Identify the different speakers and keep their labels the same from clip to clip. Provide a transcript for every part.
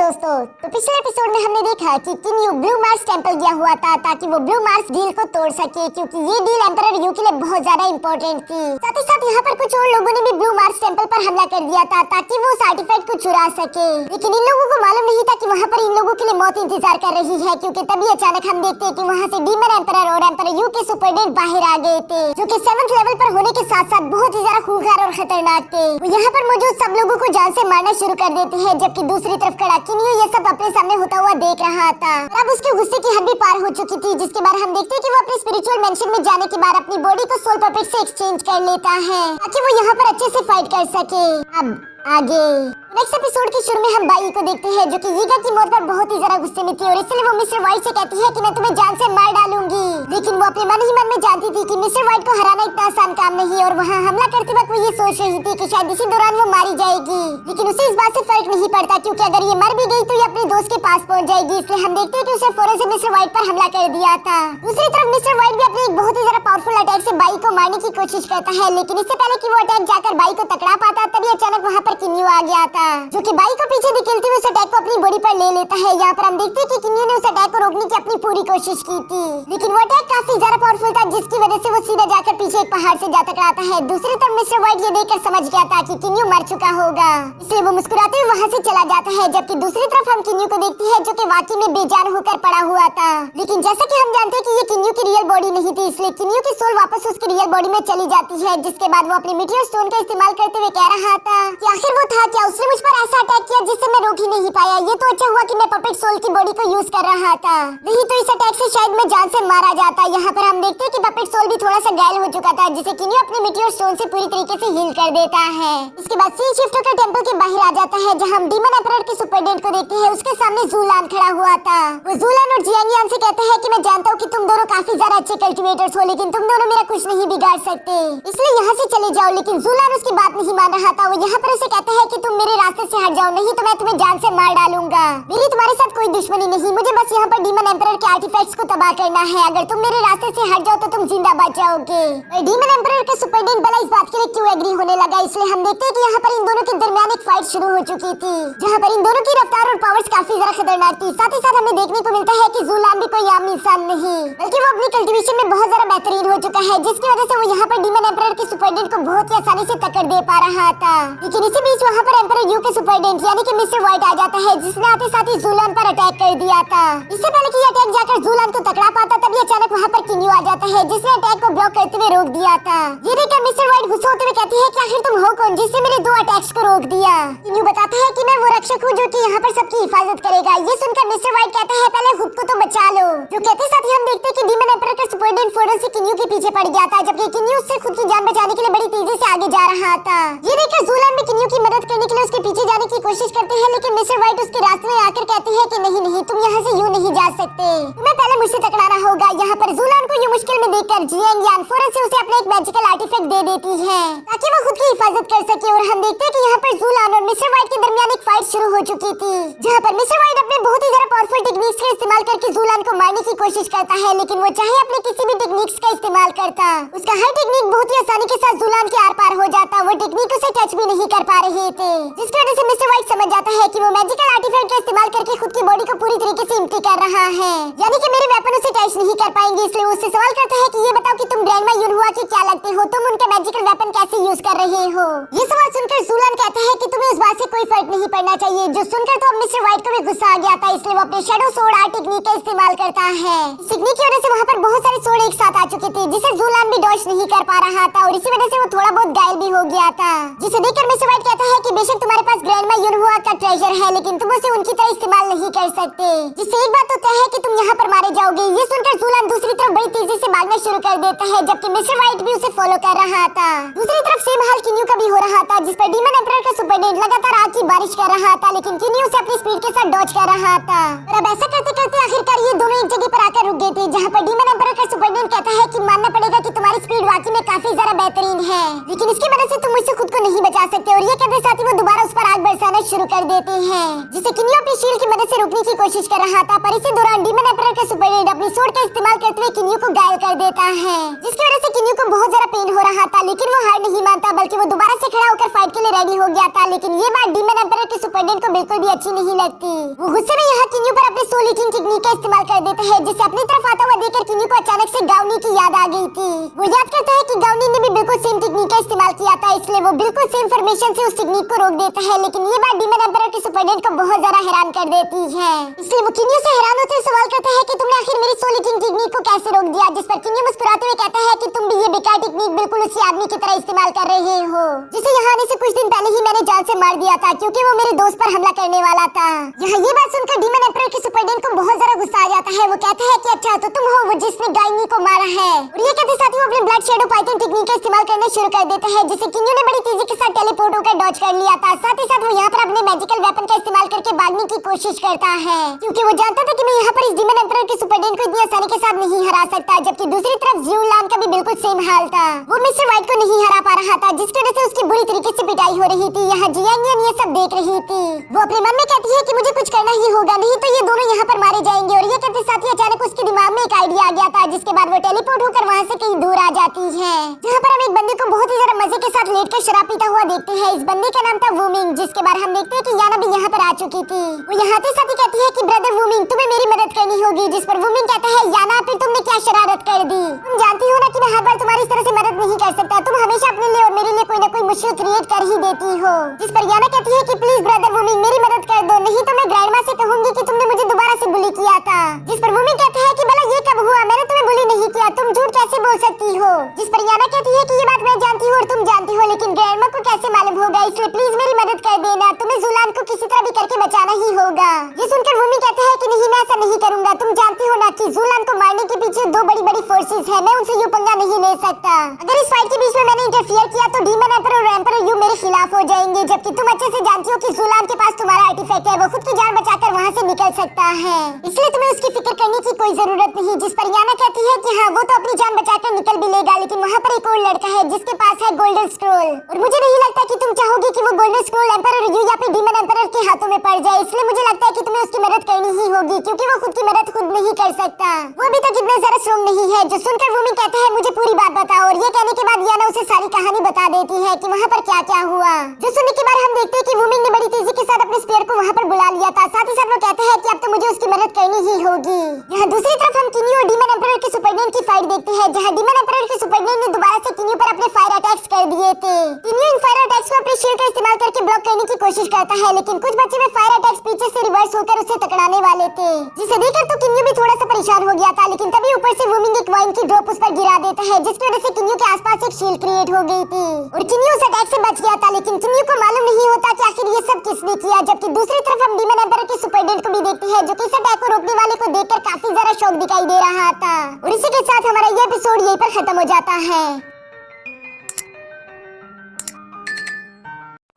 Speaker 1: दोस्तों, तो पिछले एपिसोड में हमने देखा कि किन्यू ब्लू मार्स टेंपल गया हुआ था ताकि वो ब्लू मार्स डील को तोड़ सके, क्योंकि ये डील एम्परर यू के लिए बहुत ज्यादा इम्पोर्टेंट थी। साथ ही साथ यहाँ पर कुछ और लोगों ने भी ब्लू मार्स टेंपल पर हमला कर दिया था ताकि वो उस आर्टिफैक्ट को चुरा सके, लेकिन इन लोगों को मालूम नहीं था कि वहाँ पर इन लोगों के लिए मौत इंतजार कर रही है, क्योंकि तभी अचानक हम देखते हैं कि वहाँ से डीमन एम्परर और एम्परर यू के सुपरडेंट बाहर आ गए थे, जो कि 7th लेवल पर होने के साथ साथ बहुत ही ज्यादा खूंखार और खतरनाक थे। वो यहाँ पर मौजूद सब लोगों को जान से मारना शुरू कर देते हैं, जबकि दूसरी तरफ खड़ा किन्यू ये सब अपने सामने होता हुआ देख रहा था। अब उसके गुस्से की हद भी पार हो चुकी थी, जिसके बाद हम देखते हैं कि वो अपने स्पिरिचुअल मेंशन में जाने के बाद अपनी बॉडी को सोल पपेट से एक्सचेंज कर लेता है ताकि वो यहाँ पर अच्छे से फाइट कर सके। अब आगे नेक्स्ट एपिसोड के शुरू में हम बाई को देखते हैं, जो कि यीगा की मौत पर बहुत ही ज्यादा गुस्से में थी और इसलिए वो मिस्टर व्हाइट से कहती है कि मैं तुम्हें जान से मार डालूंगी, लेकिन वो अपने मन ही मन में जानती थी कि मिस्टर व्हाइट को हराना इतना आसान काम नहीं है और वहाँ हमला करते वक्त वो ये सोच रही थी कि शायद इसी दौरान वो मारी जाएगी, लेकिन उसे इस बात से फर्क नहीं पड़ता क्योंकि अगर ये मर भी गई तो ये अपने दोस्त के पास पहुंच जाएगी। इसलिए हम देखते हैं कि उसे फौरन से मिस्टर व्हाइट पर हमला कर दिया था। दूसरी तरफ मिस्टर व्हाइट भी अपने एक बहुत ही ज्यादा पावरफुल अटैक से बाई को मारने की कोशिश करता है, लेकिन इससे पहले कि वो अटैक जाकर बाई को तकड़ा पाता तभी अचानक वहाँ पर किन्यू आ गया था, जो कि बाई को पीछे धकेलते हुए उस अटैक को अपनी बॉडी पर ले लेता है। यहाँ पर हम देखते हैं कि किन्यू ने उस अटैक को रोकने की अपनी पूरी कोशिश की थी, लेकिन वो अटैक काफी ज्यादा पावरफुल था, जिसकी वजह से वो सीधा जाकर पीछे एक पहाड़ से जा टकराता है। दूसरी तरफ मिस्टर व्हाइट ये देखकर समझ गया था कि किन्यू मर चुका होगा, इसलिए वो मुस्कुराते हुए वहाँ से चला जाता है, जबकि दूसरी तरफ हम किन्यू को देखते हैं जो कि वाकई में बेजान होकर पड़ा हुआ था। लेकिन जैसा कि हम जानते हैं कि ये किन्यू की रियल बॉडी नहीं थी, इसलिए किन्यू की सोल वापस उसकी रियल बॉडी में चली जाती है, जिसके बाद वो अपने मीटियोर स्टोन का इस्तेमाल करते हुए कह रहा था कि आखिर वो था क्या, उसने मुझ पर ऐसा अटैक किया जिससे मैं रोक ही नहीं पाया। ये तो अच्छा हुआ कि मैं पपेट सोल की बॉडी को यूज कर रहा था, नहीं तो इस अटैक से शायद मैं जान से मारा जाता। यहाँ पर हम देखते हैं कि पपेट सोल भी थोड़ा सा घायल हो चुका था, जिसे किन्यू अपने मीटियोर स्टोन से पूरी तरीके से हील कर देता है। इसके बाद सी शिफ्ट होकर टेंपल के बाहर आ जाता है, जहाँ हम डीमन एम्परर के सुपरडेंट को देखते हैं। उसके सामने जूलान खड़ा हुआ था। वो जूलान और जियांगियान से कहते हैं कि मैं जानता हूँ कि तुम दोनों काफी ज्यादा अच्छे कल्टिवेटर्स हो, लेकिन तुम दोनों मेरा कुछ नहीं बिगाड़ सकते, इसलिए यहाँ से चले जाओ। लेकिन जूलान उसकी बात नहीं मान रहा था। वो यहाँ पर उसे कहता है कि तुम मेरे रास्ते से हट जाओ, नहीं तो मैं तुम्हें जान से मार डालूंगा। मेरी तुम्हारे साथ कोई दुश्मनी नहीं, मुझे बस यहाँ पर डीमन एम्परर के आर्टिफैक्ट्स को तबाह करना है। अगर तुम मेरे रास्ते से हट जाओ तो तुम जिंदा बच जाओगे। डीमन एम्परर के सुपरडेंट भला इस बात के लिए क्यों एग्री होने लगा, इसलिए हम देखते हैं कि यहाँ पर इन दोनों के दरमियान एक फाइट शुरू हो चुकी थी, जहाँ पर इन दोनों की रफ्तार और पावर्स काफी ज्यादा खतरनाक थी। साथ ही साथ हमें देखने को मिलता है कि जूलान भी कोई आम इंसान नहीं, बल्कि वो अपनी कल्टीवेशन में बहुत ज्यादा बेहतरीन हो चुका है, जिसकी वजह से वो यहाँ पर डीमन एम्परर के सुपरडेंट को बहुत ही आसानी से टक्कर दे पा रहा था। लेकिन इसी बीच वहाँ पर एम्परर यू के सुपरडेंट यानी कि मिस्टर व्हाइट आ जाता है, जिसने आते साथ ही जूलान पर अटैक कर दिया था। इससे पहले कि ये अटैक जाकर जूलान को तकड़ा पाता तभी अचानक वहाँ पर किन्यू आ जाता है, जिसने अटैक को ब्लॉक करते हुए रोक दिया था। ये देखकर मिस्टर व्हाइट गुस्सा होते हुए कहती है कि आखिर तुम हो कौन जिसने मेरे 2 अटैक्स को रोक दिया। किन्यू बताता है कि मैं वो रक्षक हूँ जो कि यहाँ पर सबकी हिफाजत करेगा। ये सुनकर मिस्टर व्हाइट कहता है पहले खुद को तो बचा लो। जो कहते साथ ही हम देखते हैं कि डीमन एम्परर का सुपरडेंट फौरन से किन्यू के पीछे पड़ गया था, जबकि किन्यू उससे खुद की जान बचाने के लिए बड़ी तेजी से आगे जा रहा था। ये देखकर जूलान भी किन्यू की मदद करने के लिए उसके पीछे जाने की कोशिश करते हैं, लेकिन मिस्टर व्हाइट उसके रास्ते में आकर कहती है कि नहीं तुम यहाँ से यूं नहीं जा सकते, तुम्हें पहले मुझसे टकराना होगा। यहाँ पर जूलान को ये मुश्किल में देखकर जियांगियान फौरन से उसे अपना एक मैजिकल आर्टिफैक्ट दे देती है ताकि वो खुद की हिफाजत कर सके। और हम देखते हैं कि यहाँ पर जूलान और मिस्टर व्हाइट के दरमियान एक फाइट शुरू हो चुकी थी, जहाँ पर मिस्टर व्हाइट अपने बहुत ही ज्यादा पावरफुल टेक्निक्स का इस्तेमाल करके जूलान को मारने की कोशिश करता है, लेकिन वो चाहे अपने किसी भी टेक्निक्स का इस्तेमाल करता, उसका हर टेक्निक बहुत ही आसानी के साथ जूलान के आर पार हो जाता। वो टेक्निक उसे टच भी नहीं कर पा रहे थे, जिसकी वजह से मिस्टर व्हाइट समझ जाता है कि वो मैजिकल आर्टिफैक्ट का इस्तेमाल करके खुद की बॉडी को पूरी तरीके से एम्प्टी कर रहा है, यानी कि मेरे वेपन उसे टच नहीं कर पाएंगे। इसलिए उससे सवाल करता है कि ये बताओ कि तुम ग्रैंडमा यूनहुआ के क्या लगते हो, तुम उनका मैजिकल वेपन कैसे यूज कर रहे हो। ये सवाल सुनकर जूलान कहता है कि तुम्हें उस बात से कोई फर्क नहीं पड़ना चाहिए। जो सुनकर तो अब मिस्टर व्हाइट को भी गुस्सा आ गया था, इसलिए वो अपने शैडो सोर्ड आर्ट टेक्निक का इस्तेमाल करता है। इस टेक्निक की वजह से वहाँ पर बहुत सारे सोर्ड एक साथ आ चुके थे, जिसे जूलान भी डॉज नहीं कर पा रहा था और इसी वजह से वो थोड़ा बहुत घायल भी हो गया था। जिसे देखकर मिस्टर व्हाइट कहता है कि बेशक तुम्हारे पास ग्रैंडमा यूनहुआ का ट्रेजर है, लेकिन तुम उसे उनकी तरह इस्तेमाल नहीं कर सकते, जिससे एक बात तो तय है कि तुम यहाँ पर मारे जाओगे। ये सुनकर जूलान दूसरी तरफ बड़ी तेजी से भागना शुरू कर देता है, जबकि मिस्टर व्हाइट भी उसे फॉलो कर रहा था। दूसरी तरफ सेम हाल किन्यू का भी हो रहा था, जिस पर डीमन एम्परर का सुपरडेंट लगातार आग की बारिश कर रहा था, लेकिन किन्यू उसे अपनी स्पीड के साथ डॉज कर रहा था। और अब ऐसा करते करते आखिरकार ये दोनों एक जगह पर आकर रुक गए थे, जहाँ पर डीमन एम्परर का सुपरडेंट कहता है कि मानना पड़ेगा कि तुम्हारी स्पीड वाकई में काफी ज्यादा बेहतरीन है, लेकिन इसकी वजह से तुम मुझसे खुद को नहीं बचा सकते। और ये कहते साथ ही वो दोबारा उस पर आग बरसाना शुरू कर देते हैं, जिसे किन्यू अपनी शील्ड की मदद से रोकने की कोशिश कर रहा था। पर इसी दौरान डीमन एम्परर का सुपरडेंट अपनी सोर्ड का इस्तेमाल करते हुए किन्यू को घायल कर देता है, जिसकी वजह से किन्यू को बहुत ज्यादा पेन हो रहा था। लेकिन वो हार नहीं मानता, बल्कि वो दोबारा से खड़ा होकर फाइट के लिए रेडी हो गया था। लेकिन ये बात डीमन एम्परर के सुपरडेंट को बिल्कुल भी अच्छी नहीं लगती। वो गुस्से में यहाँ किन्यू पर अपनी सोल ईटिंग टेक्निक का इस्तेमाल कर देता है, जिसे अपनी तरफ आता हुआ देखकर किन्यू को अचानक से गाउनी की याद आ गई थी। वो याद करता है कि गाउनी ने भी बिल्कुल सेम टेक्निक का इस्तेमाल किया था, इसलिए वो बिल्कुल सेम फॉर्मेशन से उस टेक्निक को रोक देता है। लेकिन ये बात डीमन एम्परर के सुपरडेंट को बहुत ज्यादा हैरान कर देती है, इसलिए वो किन्यू से हैरान होते हुए सवाल करता है कि तुमने आखिर मेरी सोल ईटिंग टेक्निक को कैसे रोक दिया। जिस पर किन्यू मुस्कुराते हुए कहता है कि तुम भी ये बेकार टेक्निक बिल्कुल उसी आदमी की तरह इस्तेमाल कर रहे हो, जिसे यहाँ आने से कुछ दिन पहले ही मैंने जान से मार दिया था, क्योंकि वो मेरे दोस्त पर हमला करने वाला था। यहाँ ये बात सुनकर डीमन एम्परर के सुपरडेंट को बहुत ज्यादा गुस्सा आ जाता है। वो कहता है कि अच्छा तो तुम हो वो जिसने गायनी को मारा है। और ये कहते साथ ही वो अपने ब्लड शेडो पाइथन टेक्निक का इस्तेमाल करना शुरू कर देता है, जिसे किन्यू ने बड़ी तेजी के साथ टेलीपोर्ट होकर डॉज कर लिया था। साथ ही साथ वो यहाँ पर अपने मैजिकल वेपन का इस्तेमाल करके भागने की कोशिश करता है, क्योंकि वो जानता था कि मैं यहाँ पर इस डीमन एम्परर के सुपरडेंट को इतनी आसानी के साथ नहीं हरा सकता। जबकि दूसरी तरफ ज़्यूलान का भी बिल्कुल सेम हाल था, वो मिस्टर व्हाइट को नहीं हरा पा रहा था, जिसकी वजह से उसकी बुरी तरीके से पिटाई हो रही थी। यहाँ जियांग ये सब देख रही थी। वो अपने मन में कहती है कि मुझे कुछ करना ही होगा, नहीं तो ये दोनों यहाँ पर मारे जाएंगे। और ये कहते साथ ही अचानक उसके दिमाग में एक आइडिया आ गया था, जिसके बाद वो टेलीपोर्ट होकर वहाँ से कहीं दूर आ जाती है, जहाँ पर हम एक बंदे को बहुत ही ज्यादा मजे के साथ लेटकर शराब पीता हुआ देखते हैं। इस बंदे का नाम था वूमिंग, जिसके बाद हम देखते हैं कि याना भी यहाँ पर आ चुकी थी। वो यहाँ आते साथ ही कहती है कि ब्रदर वूमिंग तुम्हें मेरी मदद करनी होगी, जिस पर वूमिंग कहता है याना फिर तुमने क्या शरारत कर दी। तुम जानती हो ना कि मैं हर बार तुम्हारी इस तरह से मदद नहीं कर सकता, तुम हमेशा अपने लिए और मेरे लिए कोई ना कोई मुश्किल क्रिएट कर ही देती हो। जिस पर याना कहती है कि प्लीज ब्रदर वूमिंग मेरी मदद कर दो, नहीं तो मैं ग्रैंडमा से कहूंगी कि तुमने मुझे दोबारा से बुली किया था। जिस पर वूमिंग कहती है कि भला ये कब हुआ, मैंने तुम्हें बुली नहीं किया, तुम झूठ कैसे बोल सकती हो। जिस पर याना कहती है कि ये बात मैं जानती हूँ और तुम जानती हो, लेकिन ग्रैंडमा को कैसे मालूम होगा, इसलिए प्लीज मेरी मदद कर देना, तुम्हें ज़ूलान को किसी तरह भी करके बचाना ही होगा। ये सुनकर वूमी कहता है कि नहीं मैं ऐसा नहीं करूंगा, तुम जानती हो ना कि ज़ूलान को मारने के पीछे दो बड़ी बड़ी फोर्सेस है, मैं उनसे यूं पंगा नहीं ले सकता। अगर इस फाइट के बीच में मैंने इंटरफियर किया तो डीमन एम्परर और एम्परर यू मेरे खिलाफ हो जाएंगे, जबकि तुम अच्छे से जानती हो कि ज़ूलान के पास तुम्हारा आर्टिफैक्ट है, वो खुद की जान बचाकर वहाँ से निकल सकता है, इसलिए तुम्हें उसकी फिक्र करने की कोई जरूरत नहीं। जिस पर याना कहती है कि हाँ वो तो अपनी जान बचाकर निकल भी लेगा, लेकिन वहाँ पर एक और लड़का है जिसके पास है गोल्डन स्क्रोल, और मुझे नहीं लगता कि तुम चाहोगी कि वो गोल्डन स्क्रोल एम्परर यू या फिर डीमन एम्परर के हाथों में पड़ जाए, इसलिए मुझे लगता है कि तुम्हें उसकी मदद करनी ही होगी, क्योंकि वो खुद की मदद खुद नहीं कर सकता, वो अभी तक इतना ज्यादा स्ट्रॉन्ग नहीं है। जो सुनकर वूमी कहता है मुझे पूरी बात बताओ, और ये कहने के बाद याना उसे सारी कहानी बता देती है कि वहाँ पर क्या क्या हुआ। जो सुनने के बाद हम देखते हैं कि वूमी ने बड़ी तेजी के साथ अपने स्पेयर को वहाँ पर बुला लिया था, साथ ही साथ वो कहता है कि अब तो मुझे उसकी मदद करनी ही होगी। यहाँ दूसरी तरफ हम किन्यू और डीमन एम्परर के सुपरडेंट की फाइट देखते हैं, जहाँ डीमन एम्परर के सुपरडेंट ने दोबारा से किन्यू पर अपने फायर अटैक्स कर दिए थे। किन्यू इन फायर अटैक्स को अपने शील्ड का इस्तेमाल करके ब्लॉक करने की कोशिश करता है, लेकिन कुछ बचे हुए फायर अटैक्स पीछे से रिवर्स होकर उसे टकराने वाले थे, जिसे देखकर तो किन्यू भी थोड़ा सा परेशान हो गया था। लेकिन तभी ऊपर से वूमिंग एक वाइन की ड्रॉप उस पर गिरा देता है, जिसकी वजह से किन्यू के आसपास एक शील्ड क्रिएट हो गई थी और किन्यू उस अटैक से बच गया था। लेकिन किन्यू को मालूम नहीं होता कि आखिर ये सब किसने किया। जबकि दूसरी तरफ हम डीमन एम्परर के सुपरडेंट को भी देखते हैं, जो कि इस अटैक को रोकने वाले को देखकर काफी ज्यादा शॉक दिखाई दे रहा था। और इसी के साथ हमारा ये एपिसोड यहीं पर खत्म हो जाता है।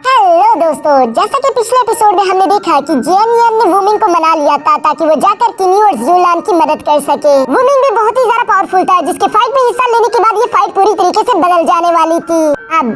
Speaker 1: हेलो दोस्तों, जैसा कि पिछले एपिसोड में हमने देखा कि जेएनएन ने वूमिंग को मना लिया था ताकि वो जाकर किन्यू और ज़ूलान की मदद कर सके। वूमिंग भी बहुत ही ज्यादा पावरफुल था, जिसके फाइट में हिस्सा लेने के बाद ये फाइट पूरी तरीके से बदल जाने वाली थी। अब